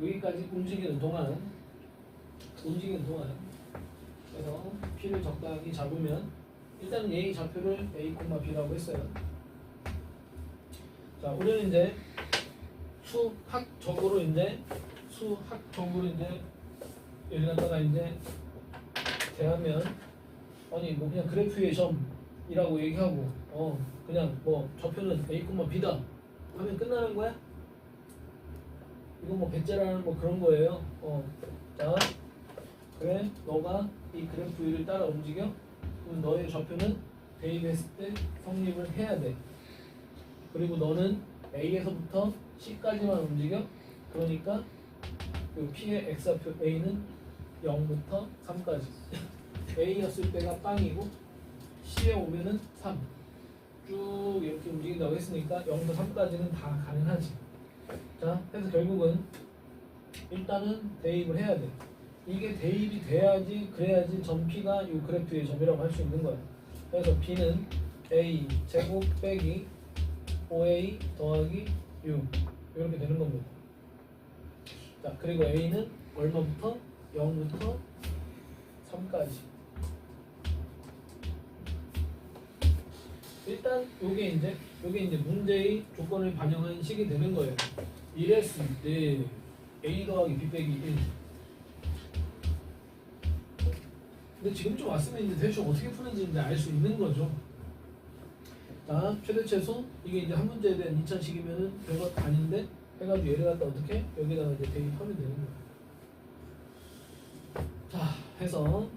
여기까지 움직이는 동안 그래서 P를 적당히 잡으면 일단은 A 좌표를 A, B라고 했어요. 자, 우리는 이제 수학적으로 이제 예를 갖다가 이제 대하면 아니 뭐 그냥 그래프의 점이라고 얘기하고 그냥 뭐 좌표는 A, B다 하면 끝나는 거야? 이건 뭐 배째라는 뭐 그런 거예요. 자, 그래 너가 이 그래프 위를 따라 움직여. 그럼 너의 좌표는 대입했을 때 성립을 해야 돼. 그리고 너는 A에서부터 C까지만 움직여. 그러니까 그 P의 X좌표 A는 0부터 3까지. A였을 때가 빵이고 C에 오면은 3. 쭉 이렇게 움직인다고 했으니까 0부터 3까지는 다 가능하지. 자, 그래서 결국은 일단은 대입을 해야 돼. 이게 대입이 돼야지 그래야지 점 P가 이 그래프의 점이라고 할 수 있는 거야. 그래서 B는 A 제곱 빼기 5A 더하기 6 이렇게 되는 겁니다. 자, 그리고 A는 얼마부터? 0부터 3까지. 일단 요게 이제 문제의 조건을 반영한 식이 되는 거예요. 이랬을 때 A 더하기 B 빼기 1. 근데 지금 좀 왔으면 이제 대충 어떻게 푸는지 이제 알 수 있는 거죠. 자, 최대 최소 이게 이제 한 문제에 대한 2차식이면은 별거 아닌데 해가지고 얘를 갖다 어떻게 여기다가 이제 대입하면 되는 거예요. 자, 해서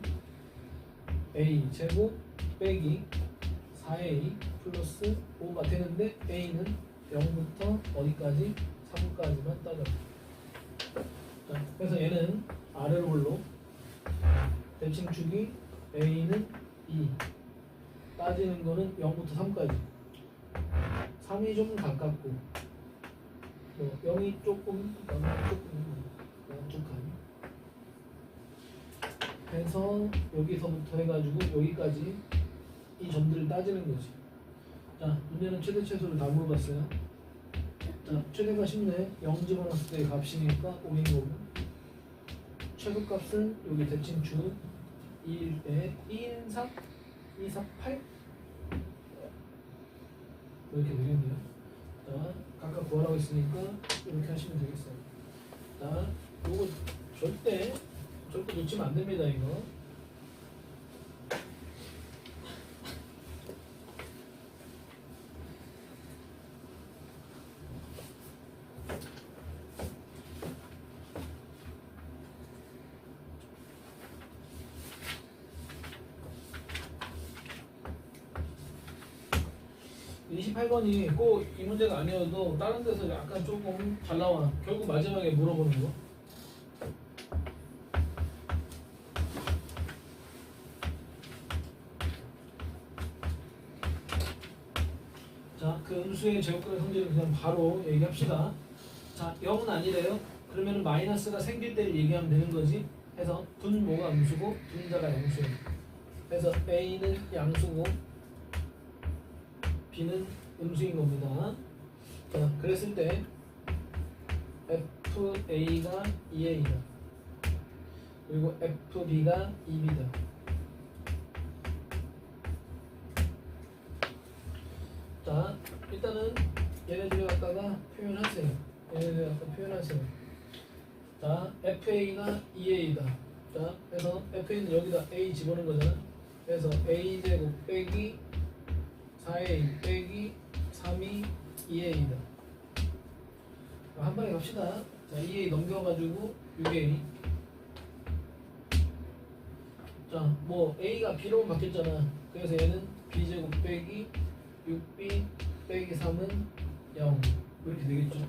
A 제곱 빼기 4A 플러스 5가 되는데 A는 0부터 어디까지? 3까지만 따져. 자, 그래서 얘는 아래로 올로 대칭축이 A는 2. 따지는 거는 0부터 3까지. 3이 좀 가깝고 뭐 0이 조금 양쪽한 해서 여기서부터 해가지고 여기까지 이 점들을 따지는 거지. 자, 문제는 최대 최소를 다 물어봤어요. 자, 최대가 쉽네. 0 집어넣었을 때의 값이니까 5인 거고, 최소값은 여기 대칭축 2일 때 2인 3, 2, 4, 8 이렇게 되겠네요. 자, 각각 구하라고 했으니까 이렇게 하시면 되겠어요. 자, 요거 절대 놓치면 안 됩니다, 이거. 이 28번이 꼭 이 문제가 아니어도 다른 데서 약간 조금 잘 나와. 결국 마지막에 물어보는 거. 자, 그 음수의 제곱근의 성질을 그냥 바로 얘기합시다. 자, 0은 아니래요. 그러면 마이너스가 생길 때를 얘기하면 되는 거지. 해서 분모가 음수고 분자가 양수예요. 그래서 A는 양수고 B는 음수인 겁니다. 자, 그랬을 때 FA가 2A다. 그리고 FB가 2B다. 자, 일단은 얘네들을 갖다가 표현하세요. 얘네들을 갖다 표현하세요. 자, FA가 2A다. 자, 그래서 FA는 여기다 A 집어넣은 거잖아. 그래서 A제곱 빼기 4A 빼기 3이 2A다. 한 번에 갑시다. 자, 2A 넘겨가지고 6A. 자, 뭐 A가 B로 바뀌었잖아. 그래서 얘는 B제곱 빼기 6B 빼기 3은 0. 이렇게 되겠죠.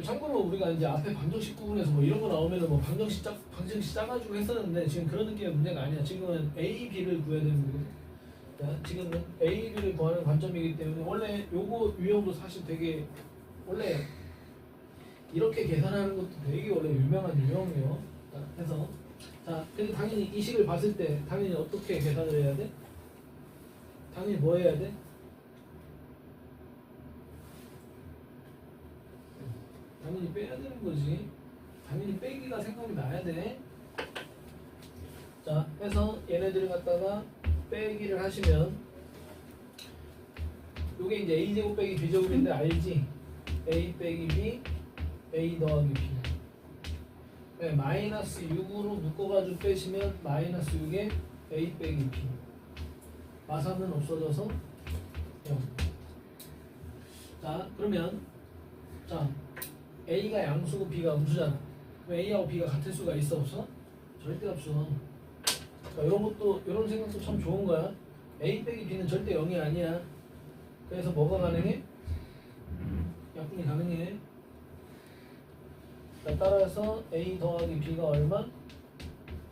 참고로 우리가 이제 앞에 방정식 부분에서 뭐 이런 거 나오면은 뭐 방정식 짜가지고 했었는데 지금 그런 느낌의 문제가 아니야. 지금은 A, B를 구해야 되는 거거든. 자, 지금은 A, B를 구하는 관점이기 때문에 원래 요거 유형도 사실 되게 원래 이렇게 계산하는 것도 되게 원래 유명한 유형이에요. 자, 그래서 자, 근데 당연히 이 식을 봤을 때 당연히 어떻게 계산을 해야 돼? 당연히 뭐 해야 돼? 당연히 빼야 되는 거지. 당연히 빼기가 생각이 나야 돼. 자, 해서 얘네들을 갖다가 빼기를 하시면 요게 이제 A제곱 빼기 B제곱인데 알지? A 빼기 B, A 더하기 B. 네, 마이너스 6으로 묶어가지고 빼시면 마이너스 6에 A 빼기 B. 마삼은 없어져서 0. 자, 그러면 자, A가 양수고 B가 음수잖아. 그럼 A하고 B가 같을 수가 있어 없어? 절대 없어. 그러니까 이런 것도 이런 생각도 참 좋은 거야. A 빼기 B는 절대 0이 아니야. 그래서 뭐가 가능해? 약분이 가능해. 자, 따라서 A 더하기 B가 얼마?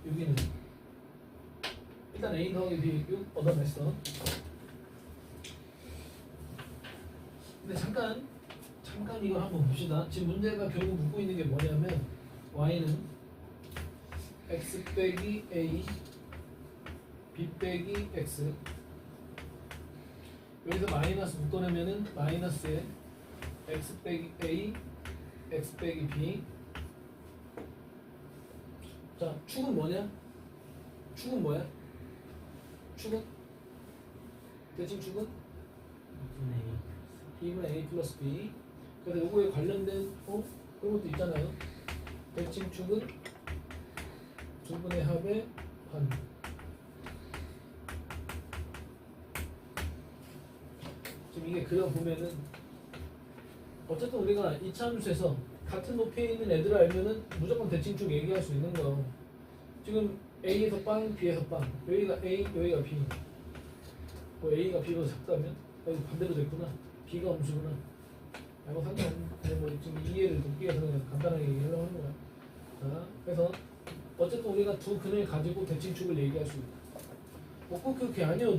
6이네. 일단 A 더하기 B 6 얻어냈어. 근데 잠깐 이걸 한번 봅시다. 지금 문제가 결국 묻고 있는 게 뭐냐면 y는 x 빼기 a b 빼기 x 여기서 마이너스 묶어내면은 마이너스에 x 빼기 a x 빼기 b. 자, 축은 뭐냐? 축은 뭐야? 축은? 대칭 축은? 2분의 a 플러스 b. 그래서 요거에 관련된 그런 것도 있잖아요. 대칭축은 두 분의 합의 반. 지금 이게 그려보면은 어쨌든 우리가 이차함수에서 같은 높이에 있는 애들을 알면은 무조건 대칭축 얘기할 수 있는 거. 지금 A에서 빵, B에서 빵. 여기가 A, 여기가 B. 뭐 A가 B보다 작다면 여기 반대로 됐구나. B가 음수구나. 뭐 상관없는데 뭐 지금 이해를 돕기 위해서 그냥 간단하게 얘기하려고 하는 거야. 자, 그래서 어쨌든 우리가 두 근을 가지고 대칭축을 얘기할 수 있다. 뭐 꼭 그렇게 아니어도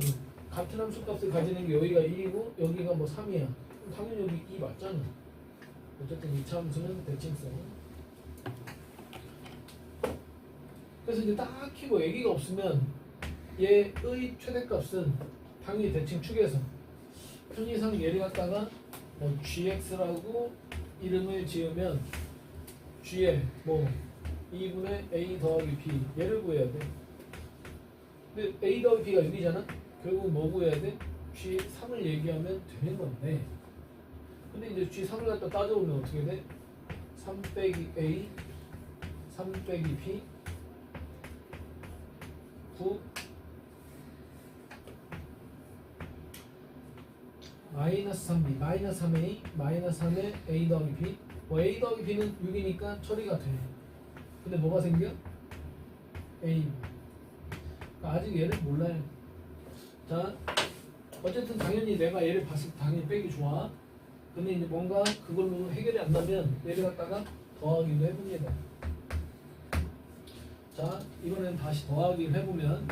같은 함수값을 가지는 게 여기가 1이고 여기가 뭐 3이야. 당연히 여기 2 맞잖아. 어쨌든 이차 함수는 대칭성. 그래서 이제 딱히 뭐 얘기가 없으면 얘의 최대값은 당연히 대칭축에서 편의상 얘를 갖다가 뭐 gx라고 이름을 지으면 g의 뭐 2분의 a 더하기 b 얘를 구해야 돼. 근데 a 더하기 b가 6이잖아. 결국 뭐 구해야 돼? g3을 얘기하면 되는 건데 근데 이제 g3을 갖다 따져보면 어떻게 돼? 3 빼기 a 3 빼기 b 9 마이너스 3b 마이너스 3a 마이너스 3의 a 더하기 b 뭐 a 더하기 b는 6이니까 처리가 돼. 근데 뭐가 생겨? a 그러니까 아직 얘를 몰라요. 자 어쨌든 당연히 내가 얘를 봤을 때 당연히 빼기 좋아. 근데 이제 뭔가 그걸로 해결이 안 나면 얘를 갖다가 더하기도 해봅니다. 자 이번엔 다시 더하기를 해보면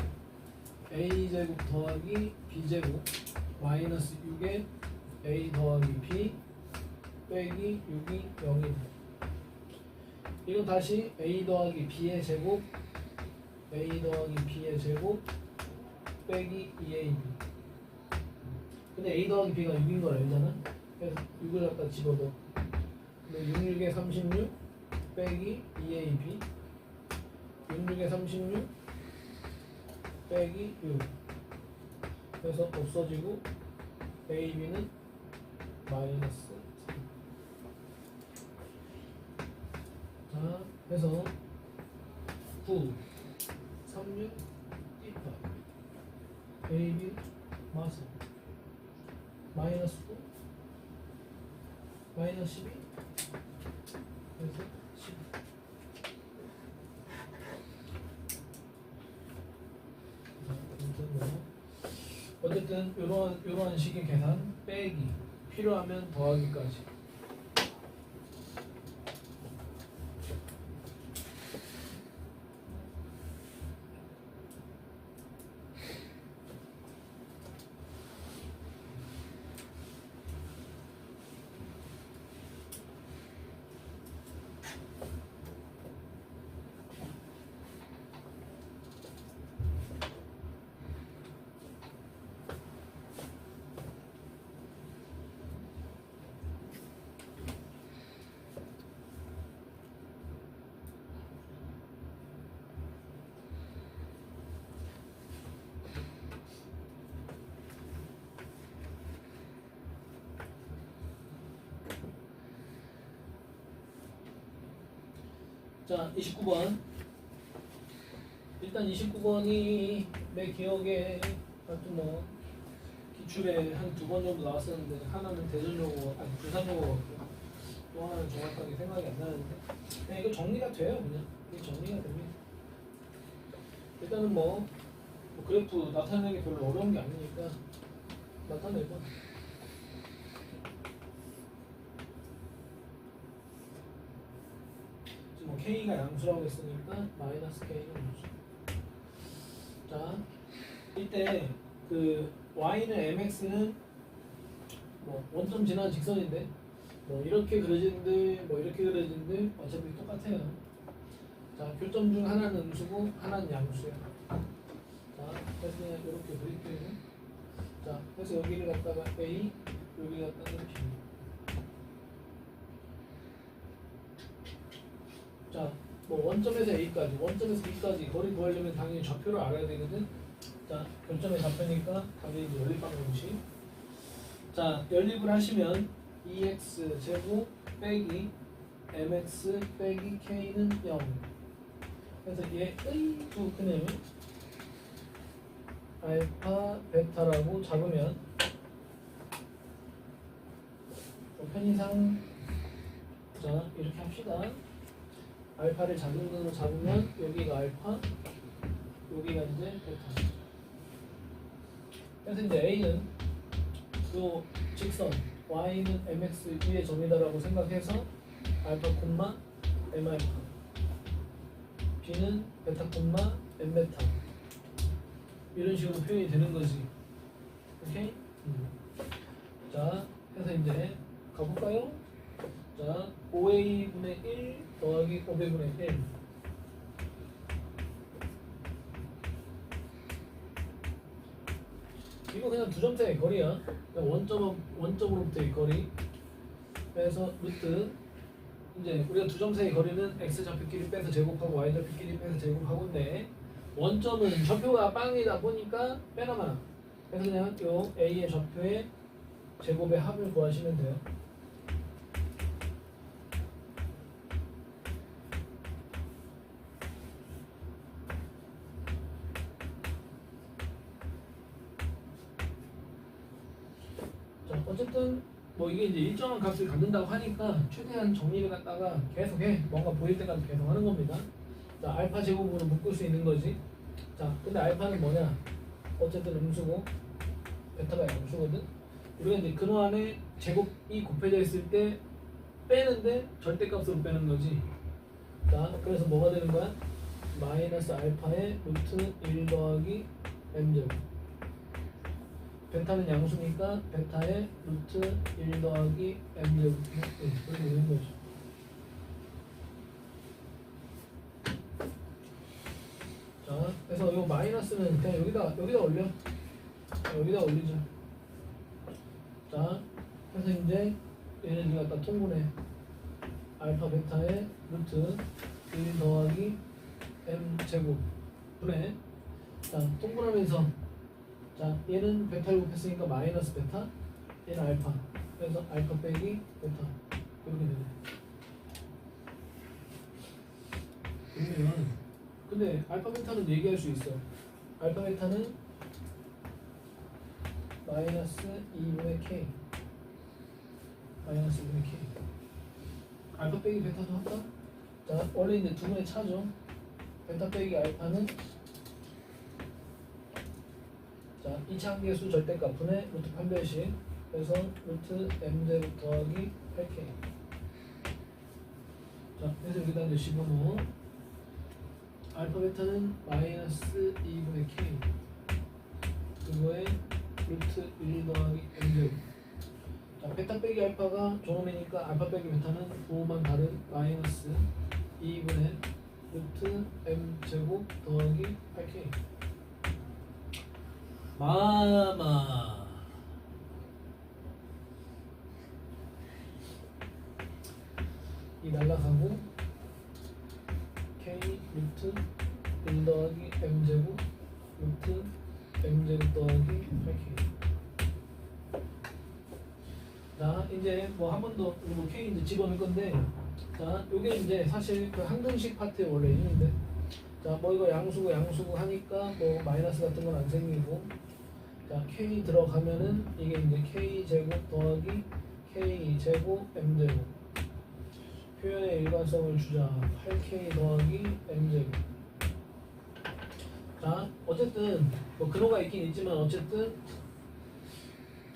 a제곱 더하기 b제곱 마이너스 6에 a 더하기 b 빼기 6이 0이다. 이건 다시 a 더하기 b의 제곱 a 더하기 b의 제곱 빼기 2ab. 근데 a 더하기 b가 6인 걸 알잖아. 그래서 6을 갖다 집어넣어. 근데 6, 6에 36 빼기 2ab 6, 6에 36 빼기 6 그래서 없어지고 ab는 마이너스 3. 자 그래서 9 36 28 ab 마스 마이너스 9 마이너스 12 그래서 12. 어쨌든 이러한 식의 계산 빼기 필요하면 더하기까지. 자, 29번. 일단 29번이 내 기억에 하여튼 뭐 기출에 한 2번 정도 나왔었는데 하나는 대전용어, 아니 부산용어 또 하나는 정확하게 생각이 안 나는데 그냥 이거 정리가 돼요. 그냥 이게 정리가 됩니다. 일단은 뭐 그래프 나타내기 별로 어려운 게 아니니까 나타내봐. 뭐 K가 양수라고 했으니까 마이너스 K는 양수. 자, 이때 그 Y는 MX는 뭐 원점 지나는 직선인데 뭐 이렇게 그려진들 뭐 이렇게 그려진들 어차피 똑같아요. 자, 교점 중 하나는 음수고 하나는 양수야. 자, 그래서 그냥 이렇게 그릴게요. 자, 그래서 여기를 갖다가 A, 여기를 갖다가 B. 자, 뭐 원점에서 A까지, 원점에서 B까지 거리 구하려면 당연히 좌표를 알아야 되거든. 자, 교점의 좌표니까 당연히 연립방 공식. 자, 연립을 하시면 2x 제곱 빼기 mx 빼기 k는 0. 그래서 얘의 두 근을 알파, 베타라고 잡으면 편의상 자 이렇게 합시다. 알파를 작은 근으로 잡으면 여기가 알파, 여기가 이제 베타. 그래서 이제 A는 요 직선 Y는 MX 위의 점이다라고 생각해서 알파 콤마 M 알파 B는 베타 콤마 M 베타 이런 식으로 표현이 되는 거지. 오케이? 자, 해서 이제 가볼까요? 자, 5A분의 1 더하기 5B분의 1 이거 그냥 두 점차의 거리야. 그냥 원점으로부터의 거리. 그래서 루트 이제 우리가 두 점차의 거리는 x 좌표끼리 빼서 제곱하고 y 좌표끼리 빼서 제곱하고인데 원점은 좌표가 빵이다 보니까 빼나마나. 그래서 그냥 요 a의 좌표의 제곱의 합을 구하시면 돼요. 자, 어쨌든 뭐 이게 이제 일정한 값을 갖는다고 하니까 최대한 정리를 갖다가 계속해. 뭔가 보일 때까지 계속 하는 겁니다. 자, 알파 제곱으로 묶을 수 있는 거지. 자, 근데 알파는 뭐냐? 어쨌든 음수고 베타가 양수거든. 우리가 이제 근호 안에 제곱이 곱해져 있을 때 빼는데 절대값으로 빼는 거지. 자, 그래서 뭐가 되는 거야? 마이너스 알파의 루트 1 더하기 m제곱. 베타는 양수니까 베타의 루트 1 더하기 m제곱. 그렇게 되는 거죠. 자, 그래서 이 마이너스는 그냥 여기다 올려. 여기다 올리자. 자, 그래서 이제 얘는 이거 갖다 통분해. 알파 베타의 루트 1 더하기 m 제곱 분해. 자, 통분하면서 자, 얘는 베타를 곱했으니까 마이너스 베타, 얘는 알파. 그래서 알파 빼기 베타 이렇게 되네. 그러면 근데 알파 베타는 얘기할 수 있어. 알파 베타는 마이너스 2분의 k 마이너스 2분의 k 알파 빼기 베타도 할까? 자, 원래 이제 두 분의 차죠. 베타 빼기 알파는 자, 이차함계수 절대값 분의 루트 8배씩 그래서 루트 m제곱 더하기 8k. 자, 그래서 여기다 이제 집어넣어. 알파 베타는 마이너스 2분의 k 그거에 루트 1 더하기 m제곱. 자, 베타 빼기 알파가 종음이니까 알파 빼기 베타는 부호만 다른 마이너스 2분의 루트 m제곱 더하기 8k. 마마 이 날라가고 k 루트 1 더하기 m제곱 루트 m제곱 더하기 8k. 자, 이제 뭐 한 번 더 뭐 k 이제 집어넣을 건데 자, 요게 이제 사실 그 항등식 파트에 원래 있는데 자, 뭐 이거 양수고 하니까 뭐 마이너스 같은 건 안 생기고 자, k 들어가면은 이게 이제 k 제곱 더하기 k 제곱 m 제곱 표현의 일관성을 주자. 8k 더하기 m 제곱. 자, 어쨌든 뭐 근호가 있긴 있지만 어쨌든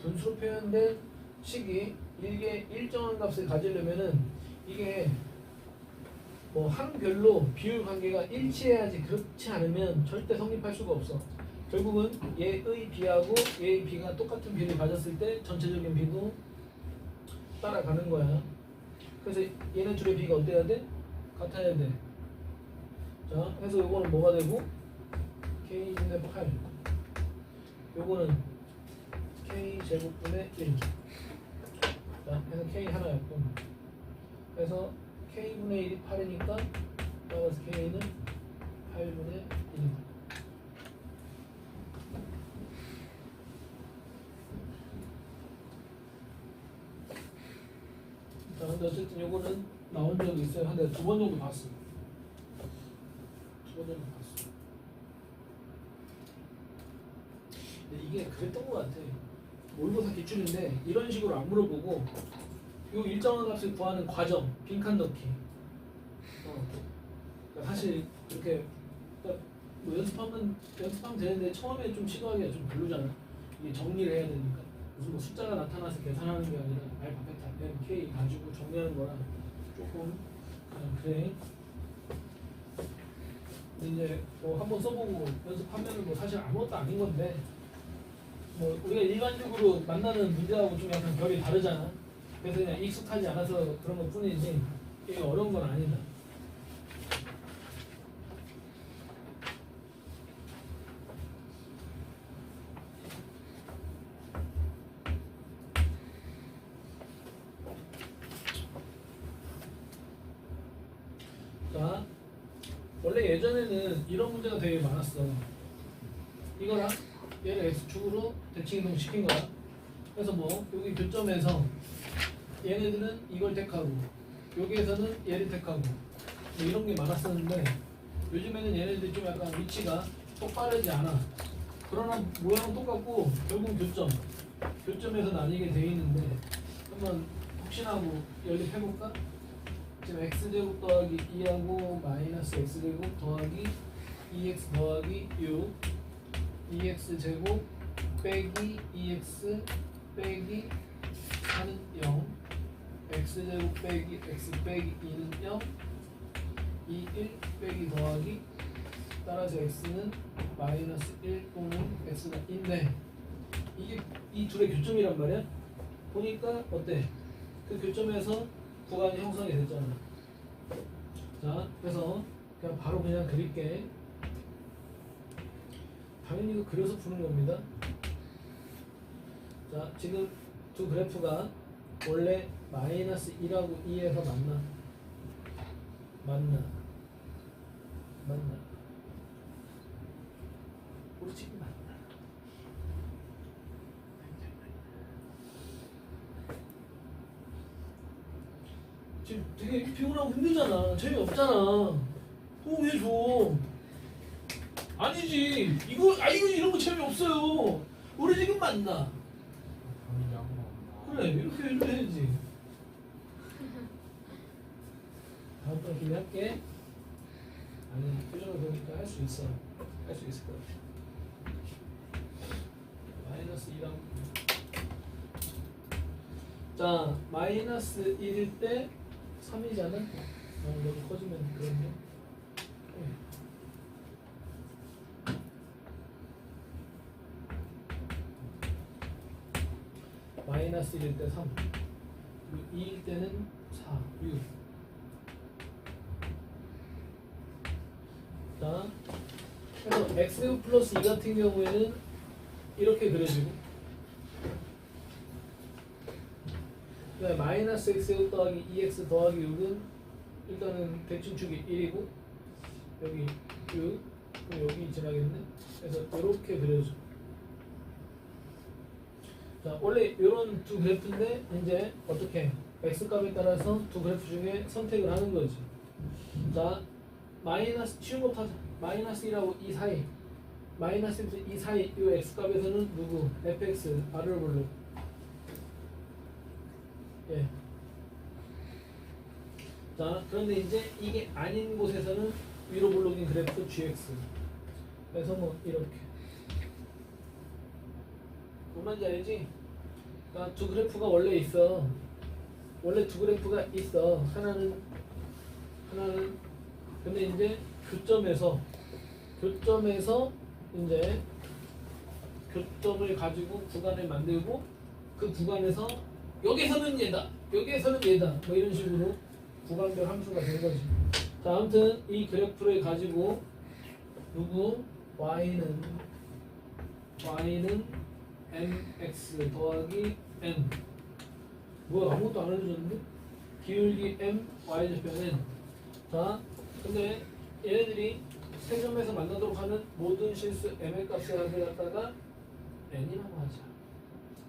분수로 표현된 식이 이게 일정한 값을 가지려면은 이게 뭐 항별로 비율 관계가 일치해야지. 그렇지 않으면 절대 성립할 수가 없어. 결국은 얘의 b하고 얘의 b가 똑같은 비율을 가졌을 때 전체적인 b도 따라가는 거야. 그래서 얘네 둘의 b가 어때야 돼? 같아야 돼. 자, 그래서 요거는 뭐가 되고 k분의 8 요거는 k 제곱분의 1. 자, 그래서 k 하나였고 그래서 k분의 1이 8이니까 마이너스 k는 8분의 1이다. 자, 근데 어쨌든 요거는 나온 적이 있어요. 한 두 번 정도 봤어. 두 번 정도 봤어. 근데 이게 그랬던 것 같아. 모의고사 기출인데 이런 식으로 안 물어보고 요 일정한 값을 구하는 과정, 빈칸 넣기. 그러니까 사실 이렇게 그러니까 뭐 연습하면 되는데 처음에 좀 시도하기가 좀 별로잖아. 이게 정리를 해야 되니까. 무슨 뭐 숫자가 나타나서 계산하는 게 아니라 알파, 베타, m, k 가지고 정리하는 거라 조금 그냥 그래. 이제 뭐 한번 써보고 연습하면은 뭐 사실 아무것도 아닌 건데 뭐 우리가 일반적으로 만나는 문제하고 좀 약간 결이 다르잖아. 그래서 그냥 익숙하지 않아서 그런 것 뿐이지 이게 어려운 건 아니다. 자, 원래 예전에는 이런 문제가 되게 많았어. 이거랑 얘를 x축으로 대칭 이동 시킨 거야. 그래서 뭐 여기 교점에서 얘네들은 이걸 택하고 여기에서는 얘를 택하고 뭐 이런 게 많았었는데 요즘에는 얘네들이 좀 약간 위치가 똑바르지 않아. 그러나 모양은 똑같고 결국 교점에서 나뉘게 돼 있는데 한번 혹시나 뭐 연립해볼까? 지금 x제곱 더하기 2하고 마이너스 x제곱 더하기 2x 더하기 6 2x제곱 빼기 2x 빼기 4는 0 x제곱 빼기 x 빼기 2는 0 2, 1 빼기 더하기 따라서 x는 마이너스 1 또는 x가 2인데 이게 이 둘의 교점이란 말이야. 보니까 어때? 그 교점에서 구간이 형성이 됐잖아. 자, 그래서 그냥 바로 그냥 그릴게. 당연히 이거 그려서 푸는 겁니다. 자, 지금 두 그래프가 원래 마이너스 1하고 2에서 만나. 우리 지금 만나. 지금 되게 피곤하고 힘들잖아. 재미없잖아. 도움 해줘. 아니지. 이거 이런 거 재미없어요. 우리 지금 만나. 그래, 이렇게 해줘야지. 다음번에 기대할게. 아니, 표정을 보니까 할 수 있어. 할 수 있을 것 같아. 마이너스 2라고. 자, 마이너스 1일 때 3이잖아? 너무 커지면 그런데. 마이너스 1일 때 3, 2일 때는 4, 6. 자, 그래서 x 플러스 2 같은 경우에는 이렇게 그려지고, 그다음에 마이너스 x 더하기 2x 더하기 6은 일단은 대칭축이 1이고 여기 6, 그럼 여기 지나겠네. 그래서 이렇게 그려져. 자, 원래 이런 두 그래프인데 이제 어떻게 x 값에 따라서 두 그래프 중에 선택을 하는 거지. 자, 마이너스 쉬운 것부터 하자. 마이너스 1하고 2 사이, 마이너스 2 사이 이 x 값에서는 누구? fx r을 볼래. 예. 자, 그런데 이제 이게 아닌 곳에서는 위로 볼록인 그래프 gx. 그래서 뭐 이렇게. 뭔지 알지? 그러니까 두 그래프가 원래 있어. 원래 두 그래프가 있어. 하나는 근데 이제 교점에서 이제 교점을 가지고 구간을 만들고 그 구간에서 여기서는 얘다, 여기에서는 얘다, 뭐 이런 식으로 구간별 함수가 된 거지. 자, 아무튼 이 그래프를 가지고 누구 y는 mx 더하기 n. 뭐야, 아무것도 안 알려줬는데? 기울기 m y좌표 n. 자, 근데 얘네들이 세 점에서 만나도록 하는 모든 실수 m의 값을 갖다가 n이라고 하자.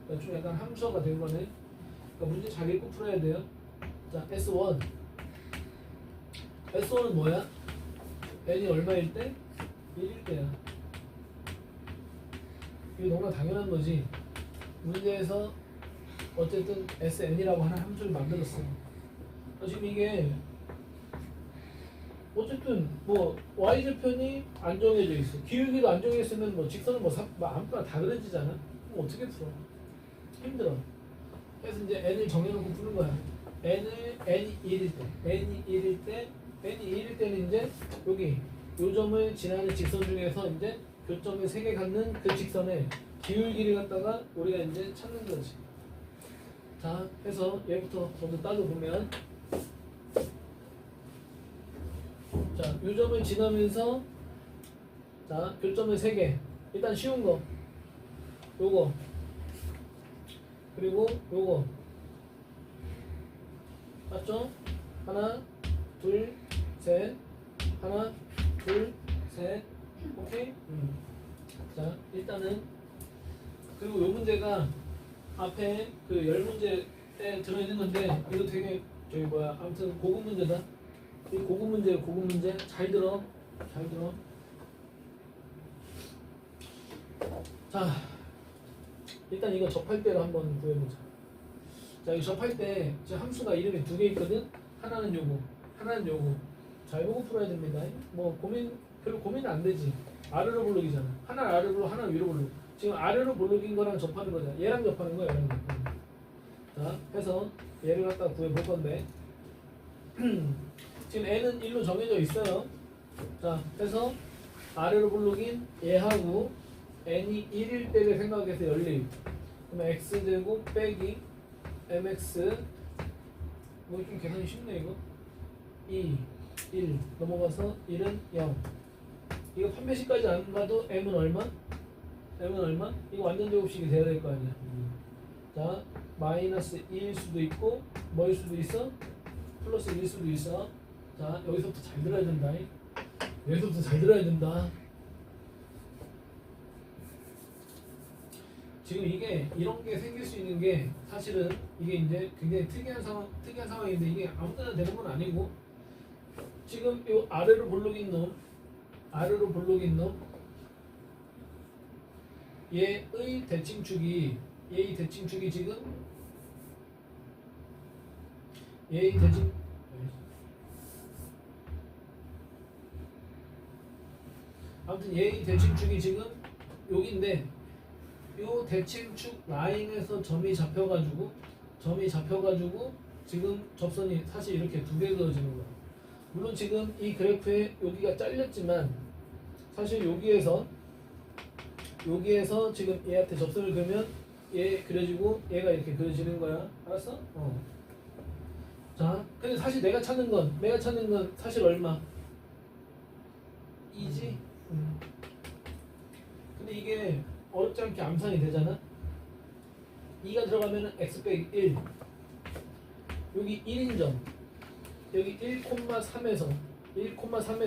그러니까 좀 약간 함수화가 된 거네. 그러니까 문제 잘 읽고 풀어야 돼요. 자, S1. S1은 뭐야? n이 얼마일 때? 1일 때야. 이게 너무나 당연한 거지. 문제에서 어쨌든 SN이라고 하는 함수를 만들었어. 지금 이게 어쨌든 뭐 y좌편이 안 정해져 있어. 기울기도 안 정해져 있으면 뭐 직선은 뭐 아무거나 다 그려지잖아. 그럼 어떻게 풀어? 힘들어. 그래서 이제 n을 정해놓고 푸는 거야. n이 1일 때, n이 1일 때는 이제 여기 요 점을 지나는 직선 중에서 이제 교점을 3개 갖는 그 직선의 기울기를 갖다가 우리가 이제 찾는 거지. 자, 해서 얘부터 먼저 따져보면, 자, 요 점을 지나면서, 자, 교점을 3개. 일단 쉬운 거, 요거, 그리고 요거. 맞죠? 하나, 둘, 셋. 하나, 둘, 셋. 오케이? 자, 일단은, 그리고 요 문제가 앞에 그 10문제에 들어있는 건데, 이거 되게, 아무튼 고급 문제다. 이 고급 문제예요, 고급 문제. 잘 들어. 잘 들어. 자, 일단 이거 접할 때로 한번 구해보자. 자, 이 접할 때 지금 함수가 이름이 2개 있거든. 하나는 요거, 하나는 요거. 잘 보고 풀어야 됩니다. 뭐 별로 고민은 안 되지. 아래로 볼록이잖아. 하나는 아래로 볼록, 하나는 위로 볼록. 지금 아래로 볼록인 거랑 접하는 거잖아. 얘랑 접하는 거야, 얘랑 접하는 거. 자, 해서 얘를 갖다 구해볼 건데 지금 n은 1로 정해져 있어요. 자, 해서 아래로 볼록인 얘하고 n이 1일 때를 생각해서 열림. 그러면 x제곱 빼기 mx, 뭐 좀 계산이 쉽네 이거. 2, 1 넘어가서 1은 0. 이거 판매식까지 안 가도 m은 얼마? m은 얼마? 이거 완전 제곱식이 돼야 될 거 아니야. 자, 마이너스 2일 수도 있고 뭐일 수도 있어? 플러스 1일 수도 있어. 자, 여기서부터 잘 들어야 된다. 여기서부터 잘 들어야 된다. 지금 이게 이런 게 생길 수 있는 게 사실은 이게 이제 굉장히 특이한 상황인데 이게 아무 데나 되는 건 아니고, 지금 이 아래로 볼록인 놈 얘의 대칭축이 지금 아무튼 얘의 대칭축이 지금 여기인데, 요 대칭축 라인에서 점이 잡혀가지고 지금 접선이 사실 이렇게 2개 그어지는 거야. 물론 지금 이 그래프에 여기가 잘렸지만 사실 여기에서 지금 얘한테 접선을 그으면 얘 그려지고 얘가 이렇게 그려지는 거야. 알았어? 자, 근데 사실 내가 찾는 건 사실 얼마? 2지? 근데 이게 어렵지 않게 암산이 되잖아. 2가 들어가면은 x 빼기 1. 여기 1인 점. 여기 1,3에서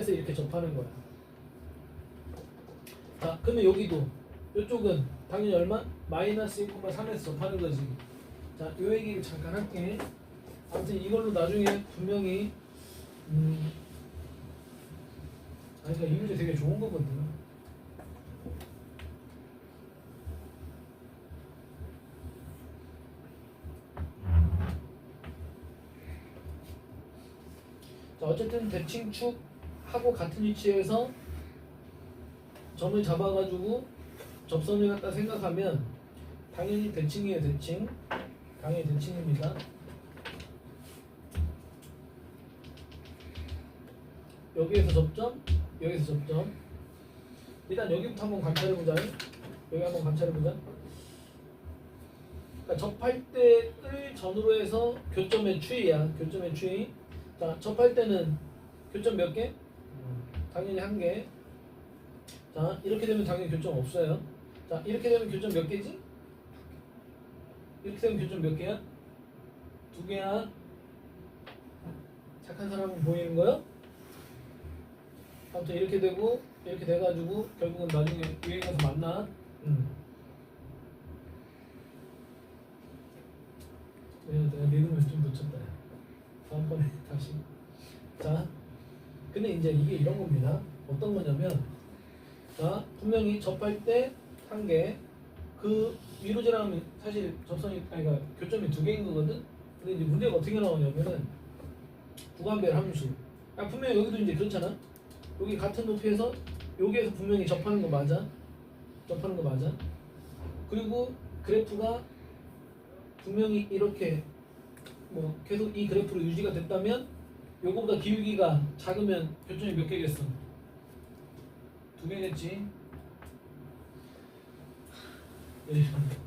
이렇게 접하는 거야. 자, 그러면 여기도 이쪽은 당연히 얼마? 마이너스 1,3에서 접하는 거지. 자, 요 얘기를 잠깐 할게. 아무튼 이걸로 나중에 분명히 그러니까 이 문제 되게 좋은 거거든. 자, 어쨌든 대칭축하고 같은 위치에서 점을 잡아가지고 접선을 갖다 생각하면 당연히 대칭이에요, 대칭. 당연히 대칭입니다. 여기에서 접점, 여기서 접점. 일단 여기부터 한번 관찰해보자. 여기 한번 관찰해보자. 그러니까 접할 때를 전후로 해서 교점의 추이야. 교점의 추이. 자, 접할 때는 교점 몇 개? 당연히 1개. 자, 이렇게 되면 당연히 교점 없어요. 자, 이렇게 되면 교점 몇 개지? 이렇게 되면 교점 몇 개야? 2개야. 착한 사람은 보이는 거요? 아무튼 이렇게 되고 이렇게 돼가지고 결국은 나중에 위에 가서 만나. 내가 리듬을 좀 놓쳤다. 다음번에 다시. 자, 근데 이제 이게 이런 겁니다. 어떤 거냐면, 자, 분명히 접할 때 1개, 그 위로 지나가면 사실 접선이, 그러니까 교점이 2개인 거거든. 근데 이제 문제가 어떻게 나오냐면은 구간별 함수. 분명히 여기도 이제 그렇잖아. 여기 같은 높이에서 여기에서 분명히 접하는 거 맞아. 그리고 그래프가 분명히 이렇게 뭐 계속 이 그래프로 유지가 됐다면 요거보다 기울기가 작으면 교점이 몇 개겠어? 두 개겠지.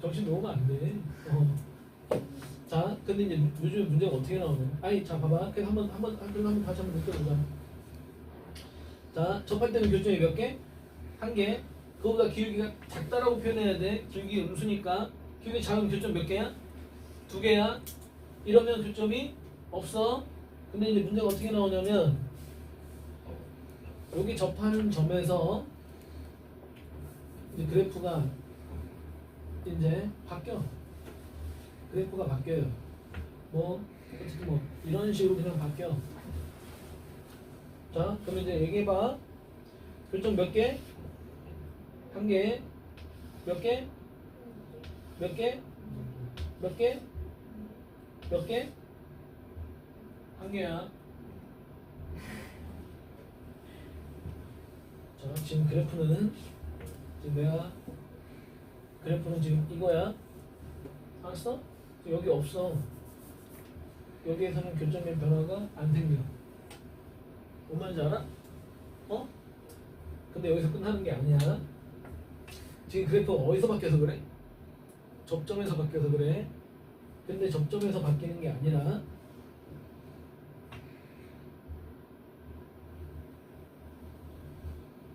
정신 놓으면 안 돼. 자, 근데 이제 요즘 문제가 어떻게 나오냐? 아니, 자, 봐봐. 그래서 한번 다시 한번 느껴보자. 자, 접할 때는 교점이 몇 개? 한 개. 그거보다 기울기가 작다라고 표현해야 돼. 기울기 음수니까. 기울기 작은 교점 몇 개야? 두 개야. 이러면 교점이 없어. 근데 이제 문제가 어떻게 나오냐면 여기 접하는 점에서 이제 그래프가 이제 바뀌어. 그래프가 바뀌어요. 뭐 어쨌든 뭐 이런 식으로 그냥 바뀌어. 자, 그럼 이제 얘기해봐. 교점 몇 개? 한 개. 몇 개? 몇 개? 몇 개? 몇 개? 한 개야. 자, 지금 그래프는 지금 이거야. 알았어? 여기 없어. 여기에서는 교점의 변화가 안 생겨. 뭔 말인지 알아? 어? 근데 여기서 끝나는 게 아니야. 지금 그래프가 어디서 바뀌어서 그래? 접점에서 바뀌어서 그래. 근데 접점에서 바뀌는 게 아니라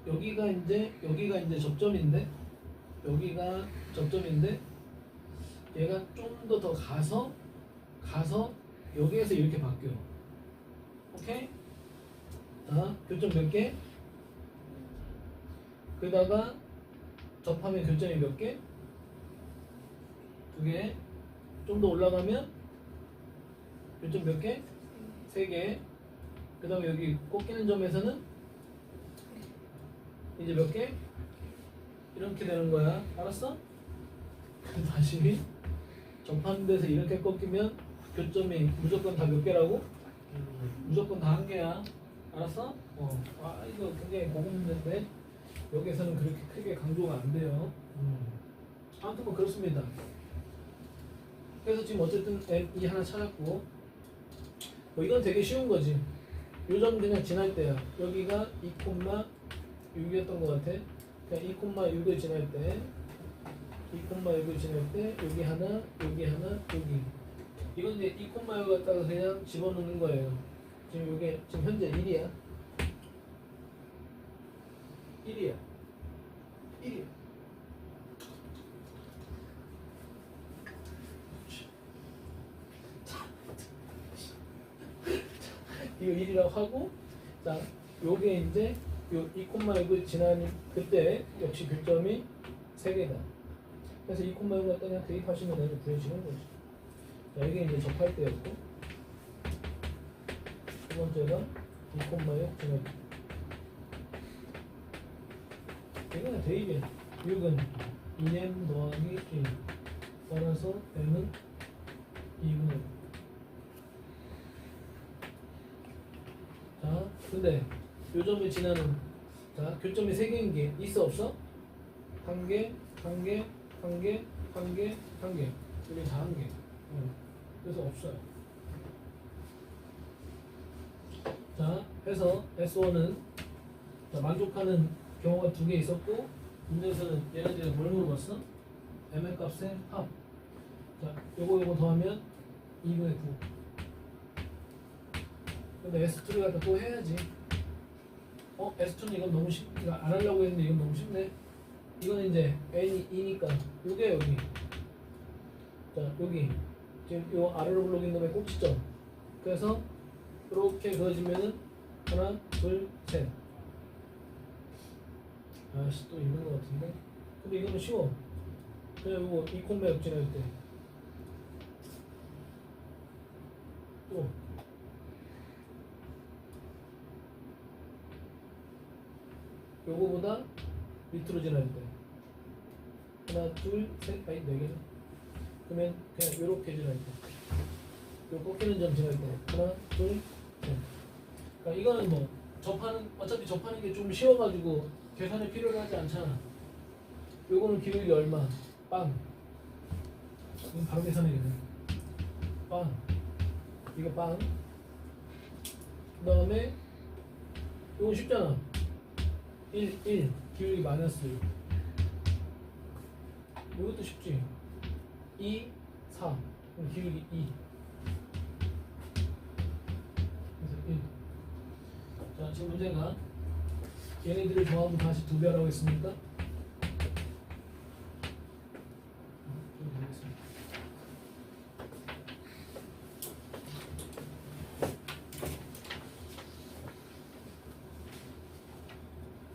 여기가 이제 접점인데, 여기가 접점인데 얘가 좀 더 가서 여기에서 이렇게 바뀌어. 오케이? 자, 교점 몇 개? 그러다가 접하면 교점이 몇 개? 두 개. 좀 더 올라가면 교점 몇 개? 세 개. 그 다음에 여기 꺾이는 점에서는 이제 몇 개? 이렇게 되는 거야. 알았어? 다시 접하는 데서 이렇게 꺾이면 교점이 무조건 다 몇 개라고? 무조건 다 한 개야. 알았어? 아, 이거 굉장히 고급 문제인데 여기에서는 그렇게 크게 강조가 안 돼요. 아무튼 뭐 그렇습니다. 그래서 지금 어쨌든 M2 하나 찾았고, 뭐 이건 되게 쉬운 거지. 요 점 그냥 지날 때야. 여기가 2,6이었던 것 같아. 그냥 2,6을 지날 때, 2,6을 지날 때 여기 하나, 여기 하나, 여기. 이건 이제 2,6 갖다가 그냥 집어넣는 거예요. 지금 이게 지금 현재 1이야. 1이야. 1이야. 이거 1이라고 하고, 자, 요게 이제 요 2,6을 지나는 그때 역시 교점이 3개다. 그래서 2,6을 갖다 그냥 대입하시면 되는 구해지는 거지. 자, 이게 이제 접할 때였고, 두 번째가 2,6 지날 때. 이거는 대입이야. 6은 2m 더하기 1. 따라서 m은 2분의 5. 자, 근데 요 점을 지나는, 자, 교점이 3개인 게 있어 없어? 1개, 1개, 1개, 1개, 1개. 여기 다 1개. 그래서 없어요. 자, 해서 S1은 만족하는 경우가 2개 있었고, 문제에서는 얘네들이 뭘 물어봤어? m의 값의 합. 자, 요거 더하면 2분의 9. 근데 S2를 갖다 또 해야지. S2는 이건 너무 이거 안 하려고 했는데 이건 너무 쉽네. 이거는 이제 n이 2니까 요게 여기. 자, 여기 지금 요 아래로 불러긴 놈의 꼭지점. 그래서 이렇게 그어지면은 하나, 둘, 셋. 아씨, 또 있는 것 같은데. 근데 이거는 쉬워. 그냥 요거 2,6 지날 때 또 요거보다 밑으로 지날 때 하나, 둘, 셋, 아니 4개죠. 그러면 그냥 요렇게 지날 때, 요 꺾이는 점 지날 때 하나, 둘, 셋. 그러니까 이거는 뭐 어차피 접하는 게 좀 쉬워가지고 계산이 필요로 하지 않잖아. 요거는 기울기 얼마? 빵. 이건 바로 계산해야겠네. 빵. 이거 빵. 그 다음에 요거 쉽잖아. 1. 기울기 마이너스 6. 이것도 쉽지. 2, 4. 그럼 기울기 2. 그래서 1. 자, 지금 문제가 얘네들을 더하면 다시 2배 하라고 했습니까?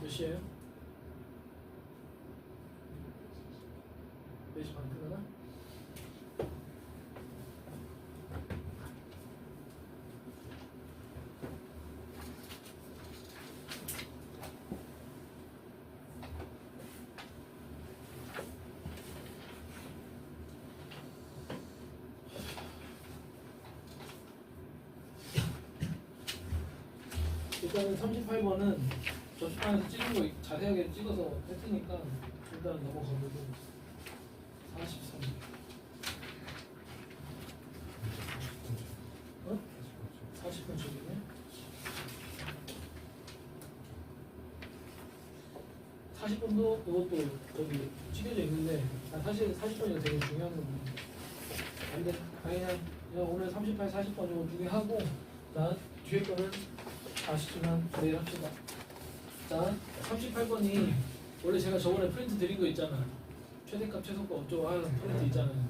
몇 시에요? 4시 반 끝나나? 일단은 38번은 저축방에서 찍은 거 자세하게 찍어서 했으니까 일단 넘어가보고 43. 어? 40분 쪽이네. 40분도 이것도 저기 찍혀져 있는데 사실 40분이 되게 중요한 건데 안 돼. 그냥 오늘 38, 40번 정도 두 개 하고 자 뒤에 거는 아쉽지만 내일 합시다. 자 38번이 원래 제가 저번에 프린트 드린 거 있잖아. 최대값 최소값 어쩌고 하는 프린트 있잖아요.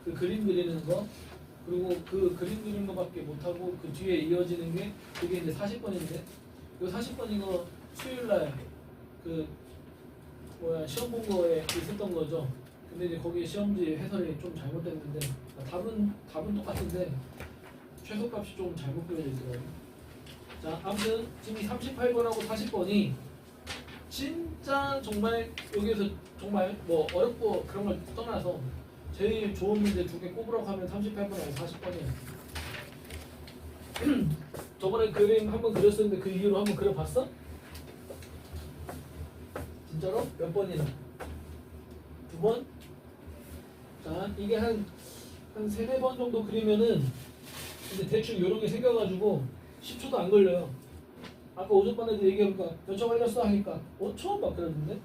그 그림 그리는 거 그리고 그 그림 그리는 거밖에 못하고 그 뒤에 이어지는 게 그게 이제 40번인데 이 40번 이거 수요일날 그 시험 본 거에 있었던 거죠. 근데 이제 거기 시험지 해설이 좀 잘못됐는데 답은 똑같은데 최소값이 좀 잘못 그려져 있더라고요. 자, 아무튼 지금 이 38번하고 40번이 진짜 정말 여기에서 정말 뭐 어렵고 그런 걸 떠나서 제일 좋은 문제 두 개 꼽으라고 하면 38번하고 40번이에요. 저번에 그림 한번 그렸었는데 그 이후로 한번 그려봤어? 진짜로? 몇 번이나? 2번? 자, 이게 한 3, 4번 정도 그리면은 이제 대충 요런 게 생겨가지고 10초도 안 걸려요. 아까 오전반에도 얘기해보니까 몇 초 걸렸어 하니까 5초 막 그러는데.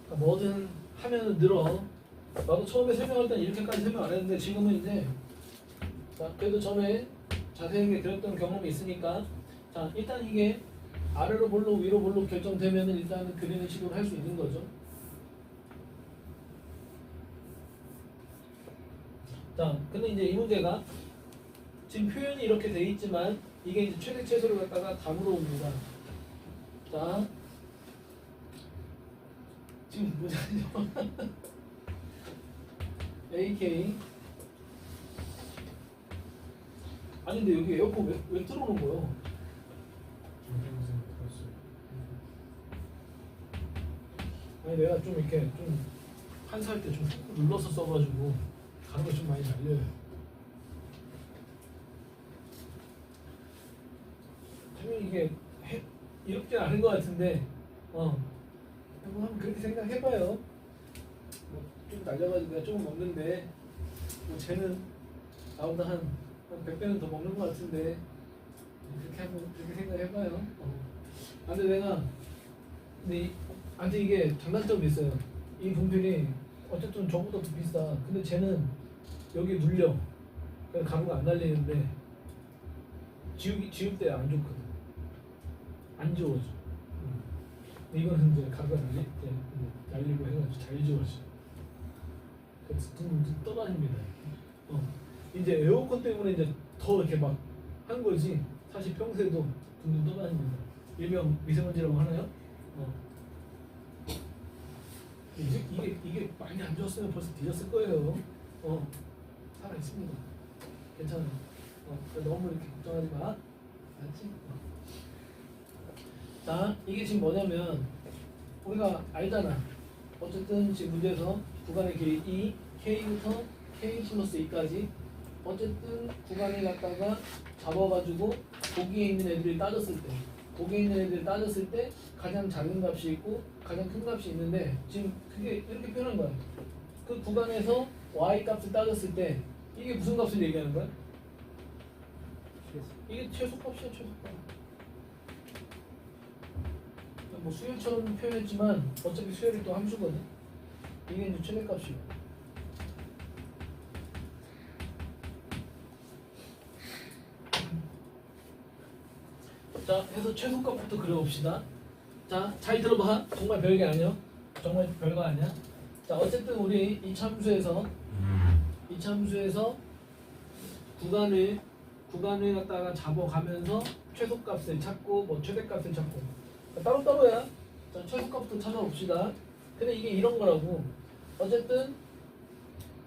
그러니까 뭐든 하면 늘어. 나도 처음에 설명할 땐 이렇게까지 설명 안 했는데 지금은 이제 자, 그래도 전에 자세하게 그렸던 경험이 있으니까 자 일단 이게 아래로 볼록 위로 볼록 결정되면은 일단은 그리는 식으로 할 수 있는 거죠. 자, 근데 이제 이 문제가 지금 표현이 이렇게 돼 있지만 이게 이제 최대 최소를 갖다가 다 물어옵니다. 자, 지금 문제죠. AK 아니 근데 여기 에어컨 왜 틀어놓은 거예요? 아니 내가 좀 이렇게 좀 판사할 때 좀 눌러서 써가지고 가는 거 좀 많이 날려요. 분명히 이게 이렇게 아는 것 같은데 한번 그렇게 생각해봐요. 좀 날려가지고 내가 조금 먹는데 뭐 쟤는 나보다 한 100배는 더 먹는 것 같은데 그렇게 한번 그렇게 생각해봐요. 근데 내가 근데 이게 장단점이 있어요. 이 분필이 어쨌든 저보다 더 비싸. 근데 쟤는 여기 눌려. 그래서 가루가 안 날리는데 지울 때 안 좋거든. 안 지워져. 이거는 이제 가루가 날릴 때 날리고 해가지고 잘 지워져. 그래서 둥둥 떠다닙니다. 이제 에어컨 때문에 이제 더 이렇게 막 한 거지. 사실 평소에도 둥둥 떠다닙니다. 일명 미세먼지라고 하나요? 이게 많이 안 좋았으면 벌써 뒤졌을 거예요. 살아 있습니다. 괜찮아요. 너무 이렇게 걱정하지 마. 알았지? 자, 이게 지금 뭐냐면 우리가 알잖아. 어쨌든 지금 문제에서 구간의 길이 E, K부터 K 플러스 2까지 어쨌든 구간을 갖다가 잡아가지고 거기에 있는 애들이 따졌을 때 가장 작은 값이 있고 가장 큰 값이 있는데 지금 그게 이렇게 표현한 거야. 그 구간에서 y 값을 따졌을 때 이게 무슨 값을 얘기하는 거야? 이게 최소값이야, 최소값. 뭐 수열처럼 표현했지만 어차피 수열이 또 함수거든. 이게 이제 최대값이고. 자, 해서 최소값부터 그려봅시다. 자, 잘 들어봐. 정말 별게 아니야. 정말 별거 아니야. 자, 어쨌든 우리 이 참수에서 구간을 갖다가 잡아가면서 최소값을 찾고 뭐 최대값을 찾고 따로따로야. 자, 최소값부터 찾아봅시다. 근데 이게 이런 거라고. 어쨌든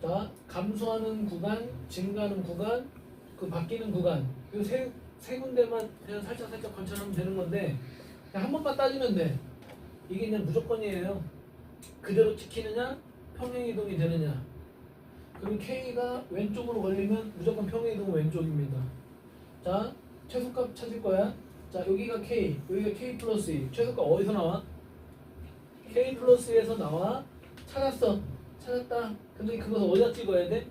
자, 감소하는 구간, 증가하는 구간, 그 바뀌는 구간 이 세 군데만 그냥 살짝 관찰하면 되는 건데 그냥 한 번만 따지면 돼. 이게 그냥 무조건이에요. 그대로 찍히느냐 평행이동이 되느냐. 그럼 K가 왼쪽으로 걸리면 무조건 평행이동은 왼쪽입니다. 자, 최소값 찾을 거야. 자, 여기가 K, 여기가 K 플러스 2. 최소값 어디서 나와? K 플러스 2에서 나와. 찾았다. 근데 그것을 어디다 찍어야 돼?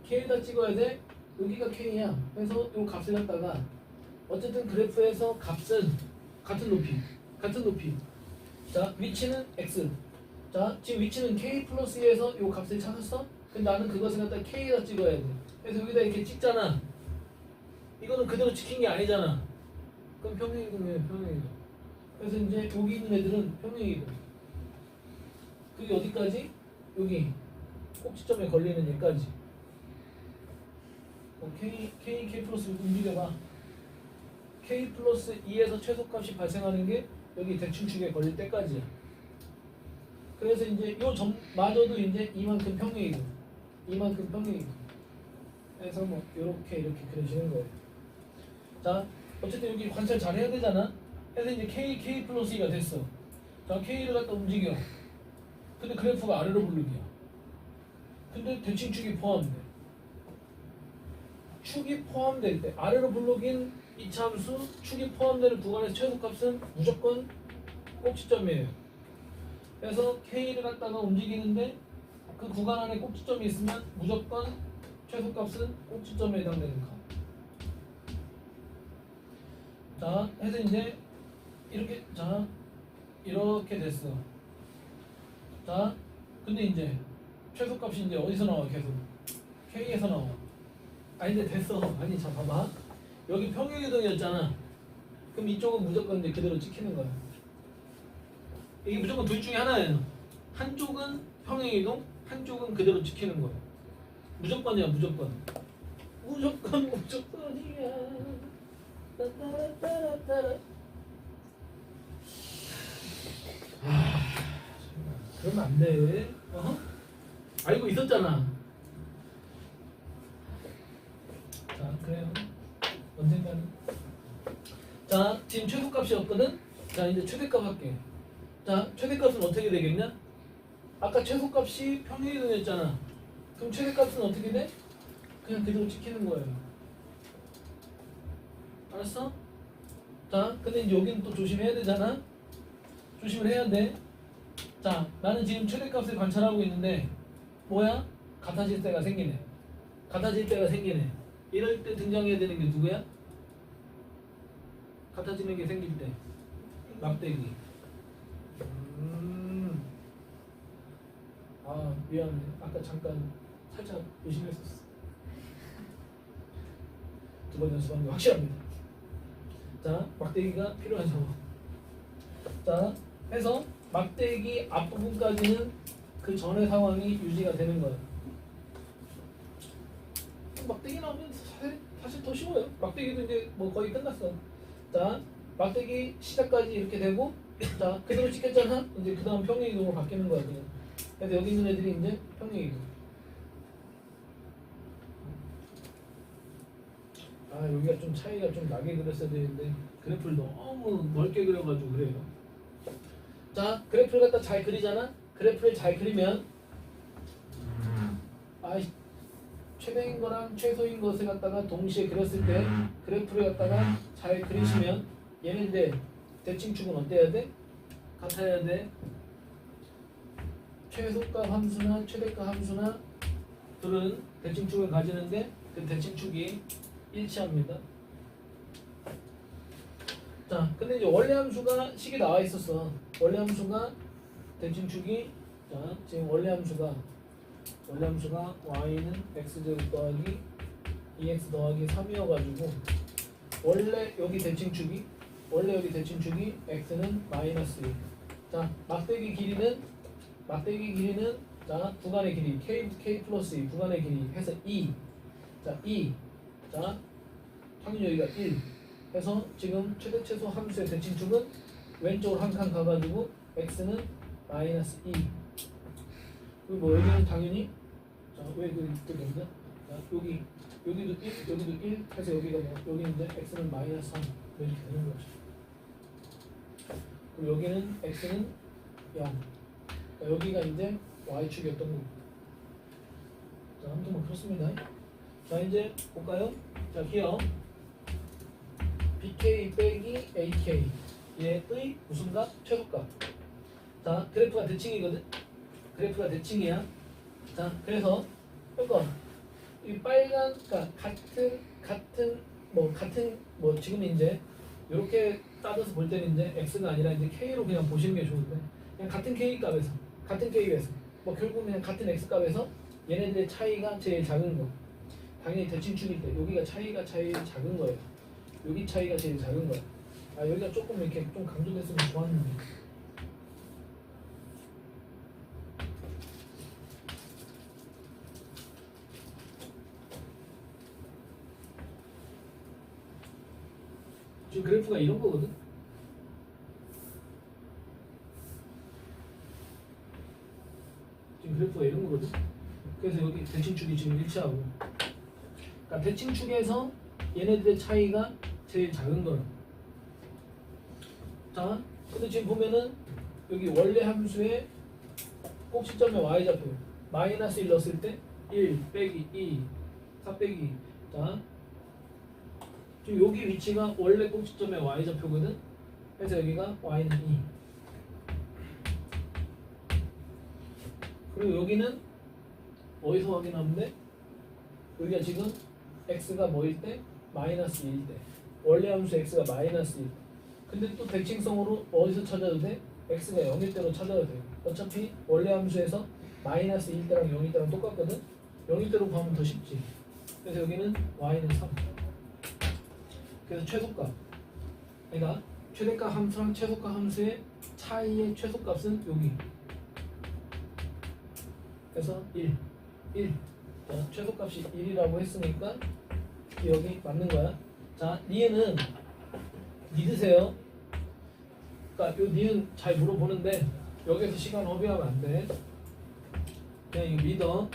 K에다 찍어야 돼. 여기가 K야. 그래서 이 값을 갖다가 어쨌든 그래프에서 값은 같은 높이. 자, 위치는 X. 자, 지금 위치는 K 플러스 2에서 이 값을 찾았어? 근데 나는 그것을 갖다 K에다 찍어야 돼. 그래서 여기다 이렇게 찍잖아. 이거는 그대로 찍힌 게 아니잖아. 그럼 평행이동이에요, 평행이동. 그래서 이제 여기 있는 애들은 평행이동. 그게 어디까지? 여기 꼭지점에 걸리는 얘까지. K 플러스 움직여봐. K 플러스 2에서 최소값이 발생하는 게 여기 대칭축에 걸릴 때까지야. 그래서 이제 요 점마저도 이제 이만큼 평행이동. 그래서 뭐 이렇게 그려지는 거예요. 자, 어쨌든 여기 관찰 잘 해야 되잖아. 그래서 이제 K 플러스 2가 됐어. 자, K를 갖다 움직여. 근데 그래프가 아래로 부르기야. 근데 대칭축이 포함돼. 축이 포함될 때 아래로 블록인 이차함수 축이 포함되는 구간의 최소값은 무조건 꼭지점이에요. 그래서 K를 갖다가 움직이는데 그 구간 안에 꼭지점이 있으면 무조건 최소값은 꼭지점에 해당되는 값. 자, 해서 이제 이렇게 됐어. 자, 근데 이제 최소값이 이제 어디서 나와? 계속 K에서 나와. 아니 근데 됐어. 아니 자 봐봐. 여기 평행이동이었잖아. 그럼 이쪽은 무조건 이제 그대로 찍히는 거야. 이게 무조건 둘 중에 하나예요. 한쪽은 평행이동, 한쪽은 그대로 찍히는 거야. 무조건이야, 무조건이야. 따따라따라따라. 그러면 안 돼. 알고 있었잖아. 자, 그래요. 언젠가는. 자, 지금 최소값이었거든? 자, 이제 최대값 할게. 자, 최대값은 어떻게 되겠냐? 아까 최소값이 평행이동이었잖아. 그럼 최대값은 어떻게 돼? 그냥 그대로 찍히는 거예요. 알았어? 자, 근데 이제 여기는 또 조심해야 되잖아? 조심을 해야 돼. 자, 나는 지금 최대값을 관찰하고 있는데 뭐야? 같아질 때가 생기네. 이럴 때 등장해야 되는 게 누구야? 같아지는 게 생길 때 막대기. 아, 미안해. 아까 잠깐 살짝 의심했었어. 두 번 연습한 게 확실합니다. 자, 막대기가 필요하죠. 자, 해서 막대기 앞부분까지는 그 전의 상황이 유지가 되는 거예요. 막대기 나오면 사실 더 쉬워요. 막대기도 이제 뭐 거의 끝났어. 자, 막대기 시작까지 이렇게 되고, 자, 그대로 찍혔잖아. 이제 그 다음 평행이동으로 바뀌는 거야. 그냥. 그래서 여기 있는 애들이 이제 평행이동. 아, 여기가 좀 차이가 좀 나게 그렸어야 되는데 그래프를 너무 넓게 그려가지고 그래요. 자, 그래프를 갖다 잘 그리잖아. 그래프를 잘 그리면 최대인 거랑 최소인 것을 갖다가 동시에 그렸을 때 그래프를 갖다가 잘 그리시면 얘네들 대칭축은 어때야 돼? 같아야 돼. 최소값 함수나 최대값 함수나 둘은 대칭축을 가지는데 그 대칭축이 일치합니다. 자, 근데 이제 원래 함수가 식이 나와 있었어. 원래 함수가 대칭축이 자, 지금 원래 함수가 y는 x제곱 더하기 2x 더하기 3이어가지고 원래 여기 대칭축이 x는 마이너스 1. 자, 막대기 길이는 자 구간의 길이 k 플러스 2 구간의 길이 해서 2. 자 2. 자 확률 여기가 1. 해서 지금 최대 최소 함수의 대칭축은 왼쪽으로 한 칸 가가지고 x는 마이너스 2. 그리고 뭐 여기는 당연히 자왜 그렇게 됐냐? 자 여기도 1, 여기도 1 해서 여기가 뭐 여기 이제 x는 마이너스 3 이렇게 되는 거죠. 그리고 여기는 x는 0. 자, 여기가 이제 y축이었던 거고. 자 아무튼 뭐 그렇습니다. 자 이제 볼까요? 자 기억 bk 빼기 ak 얘의 무슨 값? 최소값. 자 그래프가 대칭이거든. 그래프가 대칭이야. 자 그래서 이거 이 빨간 그러니까 같은 뭐 지금 이제 이렇게 따져서 볼 때는 이제 x가 아니라 이제 k로 그냥 보시는 게 좋은데 그냥 같은 k 값에서 뭐 결국 그냥 같은 x 값에서 얘네들의 차이가 제일 작은 거. 당연히 대칭축일 때 여기가 차이가 제일 작은 거예요. 여기 차이가 제일 작은 거야. 아 여기가 조금 이렇게 좀 강조됐으면 좋았는데. 지금 그래프가 이런 거거든. 지금 그래프가 이런 거거든. 그래서 여기 대칭축이 지금 일치하고. 그러니까 대칭축에서 얘네들의 차이가 제일 작은 거라. 자, 근데 지금 보면은 여기 원래 함수의 꼭지점의 y좌표 마이너스 1 넣었을 때 1 빼기 2 4 빼기 자 지금 여기 위치가 원래 꼭지점의 y좌표거든. 그래서 여기가 y는 2. 그리고 여기는 어디서 확인하면 돼? 여기가 지금 x가 뭐일 때? 마이너스 1일 때. 원래 함수 x가 마이너스 1. 근데 또 대칭성으로 어디서 찾아도 돼? x가 0일 때로 찾아도 돼. 어차피 원래 함수에서 마이너스 1 때랑 0일 때랑 똑같거든? 0일 때로 구하면 더 쉽지. 그래서 여기는 y는 3. 그래서 최소값. 그러니까 최대값 함수랑 최소값 함수의 차이의 최소값은 여기. 그래서 1. 자, 최소값이 1이라고 했으니까 여기 맞는 거야. 자, 니은은 믿으세요. 그러니까 요 니은 잘 물어보는데 여기서 시간 허비하면 안 돼. 그냥 이거 믿어.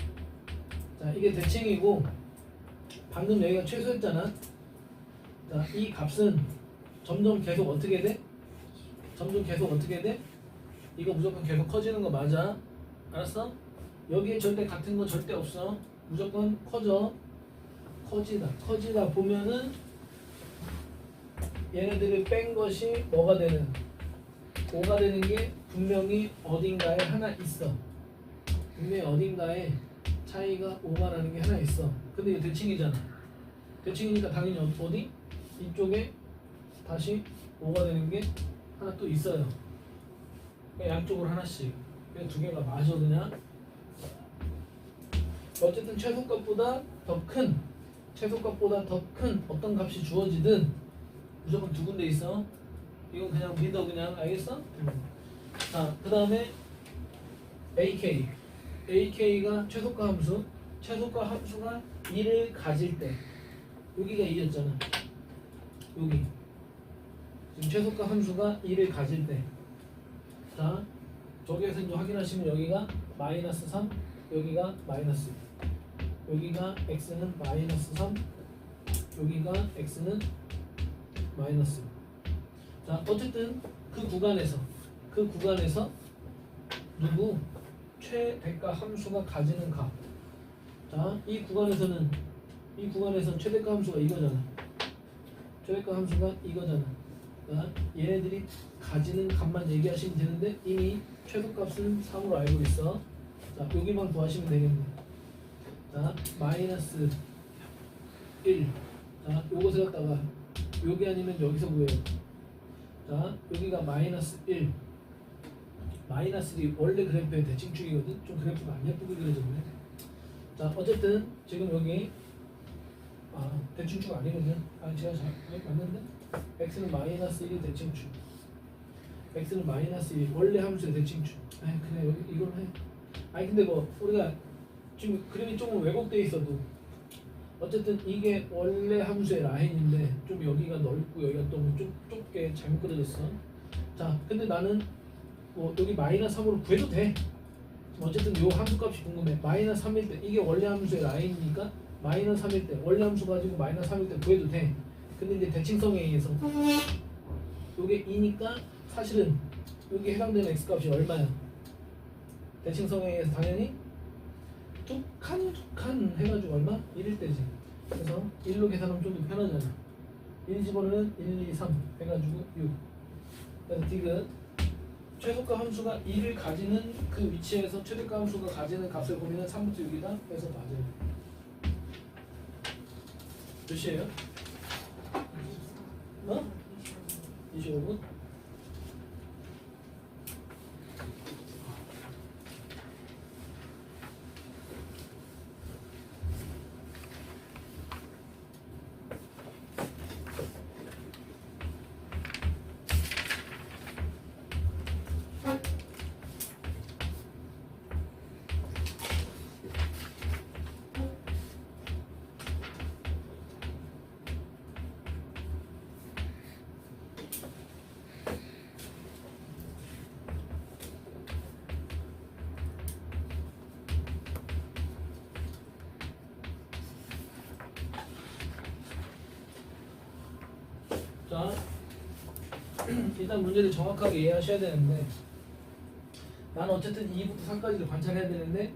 자, 이게 대칭이고 방금 여기가 최소였잖아. 자, 이 값은 점점 계속 어떻게 돼? 이거 무조건 계속 커지는 거 맞아. 알았어? 여기에 절대 같은 거 절대 없어. 무조건 커지다 보면은 얘네들을 뺀 것이 뭐가 되는 5가 되는 게 분명히 어딘가에 하나 있어. 분명히 어딘가에 차이가 5가 나는 게 하나 있어. 근데 이거 대칭이잖아. 대칭이니까 당연히 어디? 이쪽에 다시 5가 되는 게 하나 또 있어요. 그러니까 양쪽으로 하나씩. 그냥 두 개가 맞아 그냥. 어쨌든 최소값보다 더 큰 어떤 값이 주어지든 무조건 두 군데 있어. 이건 그냥 믿어 그냥. 알겠어? 자, 그 다음에 AK가 최소값 함수. 최소값 함수가 2를 가질 때 여기가 2였잖아. 여기 지금 최소값 함수가 2를 가질 때 자, 저기에서 이제 확인하시면 여기가 마이너스 3 여기가 마이너스 1. 여기가 x는 마이너스 3 여기가 x는 마이너스 1. 자, 어쨌든 그 구간에서 누구? 최대값 함수가 가지는 값. 자, 이 구간에서 최대값 함수가 이거잖아. 최대값 함수가 이거잖아. 자, 얘네들이 가지는 값만 얘기하시면 되는데 이미 최소값은 3으로 알고 있어. 자, 여기만 구하시면 되겠네. 자, 마이너스 1. 자, 요것을 갖다가 여기 아니면 여기서 구해요. 자 여기가 마이너스 1 마이너스 1이 원래 그래프의 대칭축이거든. 좀 그래프가 안 예쁘게 그려졌네. 자 어쨌든 지금 여기 대칭축 아니거든. 제가 잘 맞는데 x는 마이너스 1이 대칭축 x는 마이너스 1 원래 함수의 대칭축. 그래 여기 이걸로 해. 근데 뭐 우리가 지금 그림이 조금 왜곡돼 있어도 어쨌든 이게 원래 함수의 라인인데 좀 여기가 넓고 여기가 너무 좁게 잘못 그려졌어. 자 근데 나는 뭐 여기 마이너스 3으로 구해도 돼. 어쨌든 요 함수 값이 궁금해. 마이너스 3일 때 이게 원래 함수의 라인이니까 마이너스 3일 때 원래 함수 가지고 마이너스 3일 때 구해도 돼. 근데 이제 대칭성에 의해서 요게 2니까 사실은 여기 해당되는 x 값이 얼마야? 대칭성에 의해서 당연히 두 칸 해가지고 얼마? 1일 때지. 그래서 1로 계산하면 좀 더 편하잖아. 1 집어넣으면 1, 2, 3 해가지고 6. 그래서 디귿 최소값 함수가 2를 가지는 그 위치에서 최대값 함수가 가지는 값을 보면 3부터 6이다. 그래서 맞아요. 몇 시에요? 25분? 자, 일단 문제를 정확하게 이해하셔야 되는데 나는 어쨌든 2부터 3까지를 관찰해야 되는데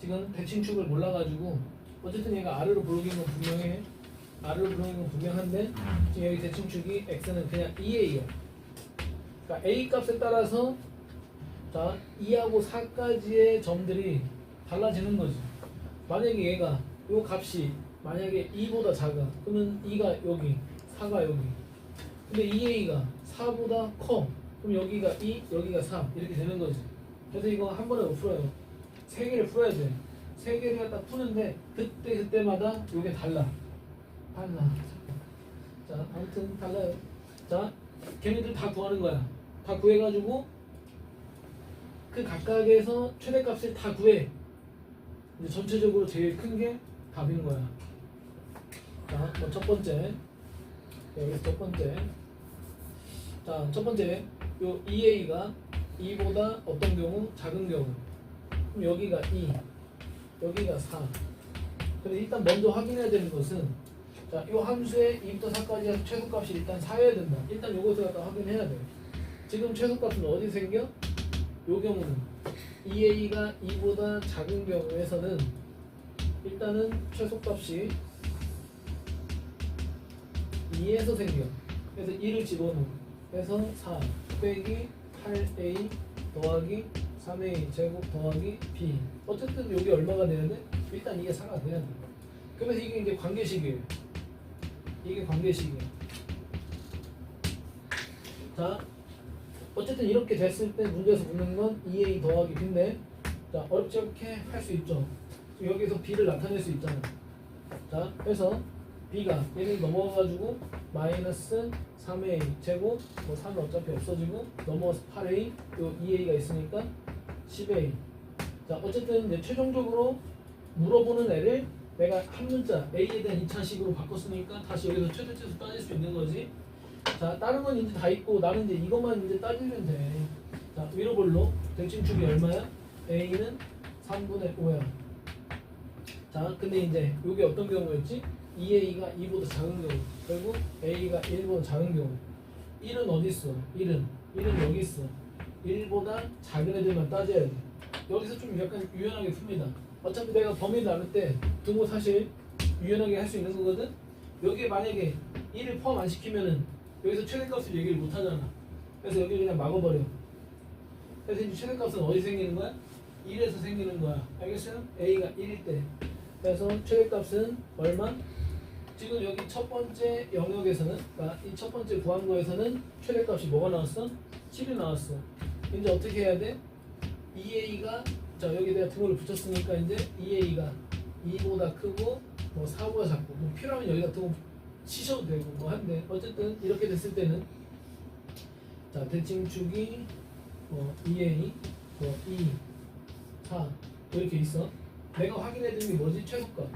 지금 대칭축을 몰라가지고 어쨌든 얘가 R로 부르긴 건 분명해. R로 부르긴 건 분명한데 지금 여기 대칭축이 X는 그냥 2A야. 그러니까 A 값에 따라서 자 2하고 4까지의 점들이 달라지는 거지. 만약에 얘가 요 값이 만약에 2보다 작아 그러면 2가 여기 4가 여기 근데 2a가 4보다 커 그럼 여기가 2 여기가 3 이렇게 되는 거지. 그래서 이거 한 번에 못 풀어요. 3개를 풀어야 돼. 3개를 갖다 푸는데 그때마다 요게 달라. 자 아무튼 달라요. 자 걔네들 다 구하는 거야. 다 구해가지고 그 각각에서 최대값을 다 구해. 이제 전체적으로 제일 큰 게 답인 거야. 자, 뭐 첫 번째 여기서 첫 번째. 자, 첫 번째 요 2a가 2보다 어떤 경우 작은 경우. 그럼 여기가 2, 여기가 4. 근데 일단 먼저 확인해야 되는 것은 자, 요 함수의 2부터 4까지 최소값이 일단 4여야 된다. 일단 요것을 갖다 확인해야 돼. 지금 최소값은 어디 생겨? 요 경우는 2a가 2보다 작은 경우에서는 일단은 최소값이 2에서 생겨. 그래서 2를 집어넣어. 그래서 4 빼기 8a 더하기 3a 제곱 더하기 b. 어쨌든 여기 얼마가 되는데 일단 이게 4가 돼야 돼. 그러면서 이게 이제 관계식이에요. 이게 관계식이에요. 자, 어쨌든 이렇게 됐을 때 문제에서 묻는 건 2a 더하기 b인데 자, 어렵지 않게 할 수 있죠. 여기서 b를 나타낼 수 있잖아. 자, 그래서 b가 얘를 넘어가가지고 마이너스 3a 제곱 뭐 3은 어차피 없어지고 넘어가서 8a 요 2a가 있으니까 10a. 자 어쨌든 이제 최종적으로 물어보는 애를 내가 한 문자 a에 대한 2차식으로 바꿨으니까 다시 여기서 최대치수 따질 수 있는 거지. 자 다른 건 이제 다 있고 나는 이제 이것만 이제 따지면 돼. 자 위로 볼로 대칭축이 얼마야? a는 3분의 5야. 자 근데 이제 이게 어떤 경우였지? 2a가 2보다 작은 경우 결국 a가 1보다 작은 경우 1은 어디 있어? 1은 여기 있어. 1보다 작은 애들만 따져야 돼. 여기서 좀 약간 유연하게 풉니다. 어차피 내가 범위 나눌 때 등호 사실 유연하게 할 수 있는 거거든. 여기에 만약에 1을 포함 안 시키면은 여기서 최대값을 얘기를 못 하잖아. 그래서 여기 그냥 막아버려. 그래서 이제 최대값은 어디 생기는 거야? 1에서 생기는 거야. 알겠어요? a가 1일 때. 그래서 최대값은 얼마? 지금 여기 첫 번째 영역에서는, 그러니까 이 첫 번째 구한 거에서는 최대값이 뭐가 나왔어? 7이 나왔어. 이제 어떻게 해야 돼? 2a가, 자 여기 내가 등호를 붙였으니까 이제 2a가 2보다 크고 뭐 4보다 작고, 뭐 필요하면 여기다 등호 치셔도 되고 뭐 한데, 어쨌든 이렇게 됐을 때는 자 대칭축이 뭐 2a 뭐 2 4 이렇게 있어. 내가 확인해 둔 게 뭐지? 최소값.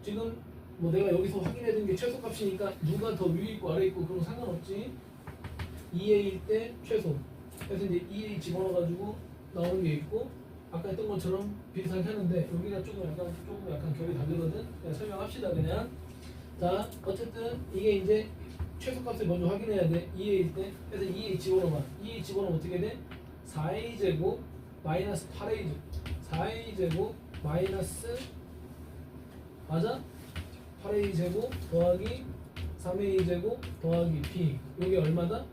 지금 뭐 내가 여기서 확인해 둔 게 최소값이니까 누가 더 위에 있고 아래 있고 그런 거 상관없지. 2a일 때 최소. 그래서 이제 2a 집어넣어가지고 나오는 게 있고, 아까 했던 것처럼 비슷하게 하는데 여기가 조금 약간 결이 다르거든. 그냥 설명합시다 그냥. 자 어쨌든 이게 이제 최소값을 먼저 확인해야 돼. 2a일 때. 그래서 2a 집어넣어봐. 2a 집어넣으면 어떻게 돼? 4a 제곱 마이너스 8a 제곱. 4a 제곱 마이너스, 맞아? 8a 제곱 더하기 3a 제곱 더하기 b. 요게 얼마다?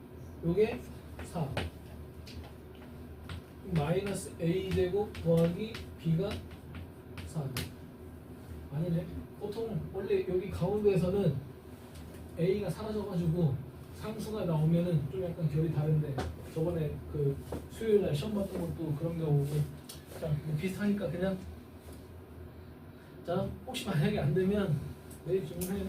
요게 4. 마이너스 a 제곱 더하기 b가 4. 아니네. 보통 원래 여기 가운데에서는 a가 사라져가지고 상수가 나오면은 좀 약간 결이 다른데, 저번에 그 수요일날 시험 봤던 것도 그런 경우고. 자, 뭐 비슷하니까 그냥, 자 혹시 만약에 안 되면 내일 질문해요.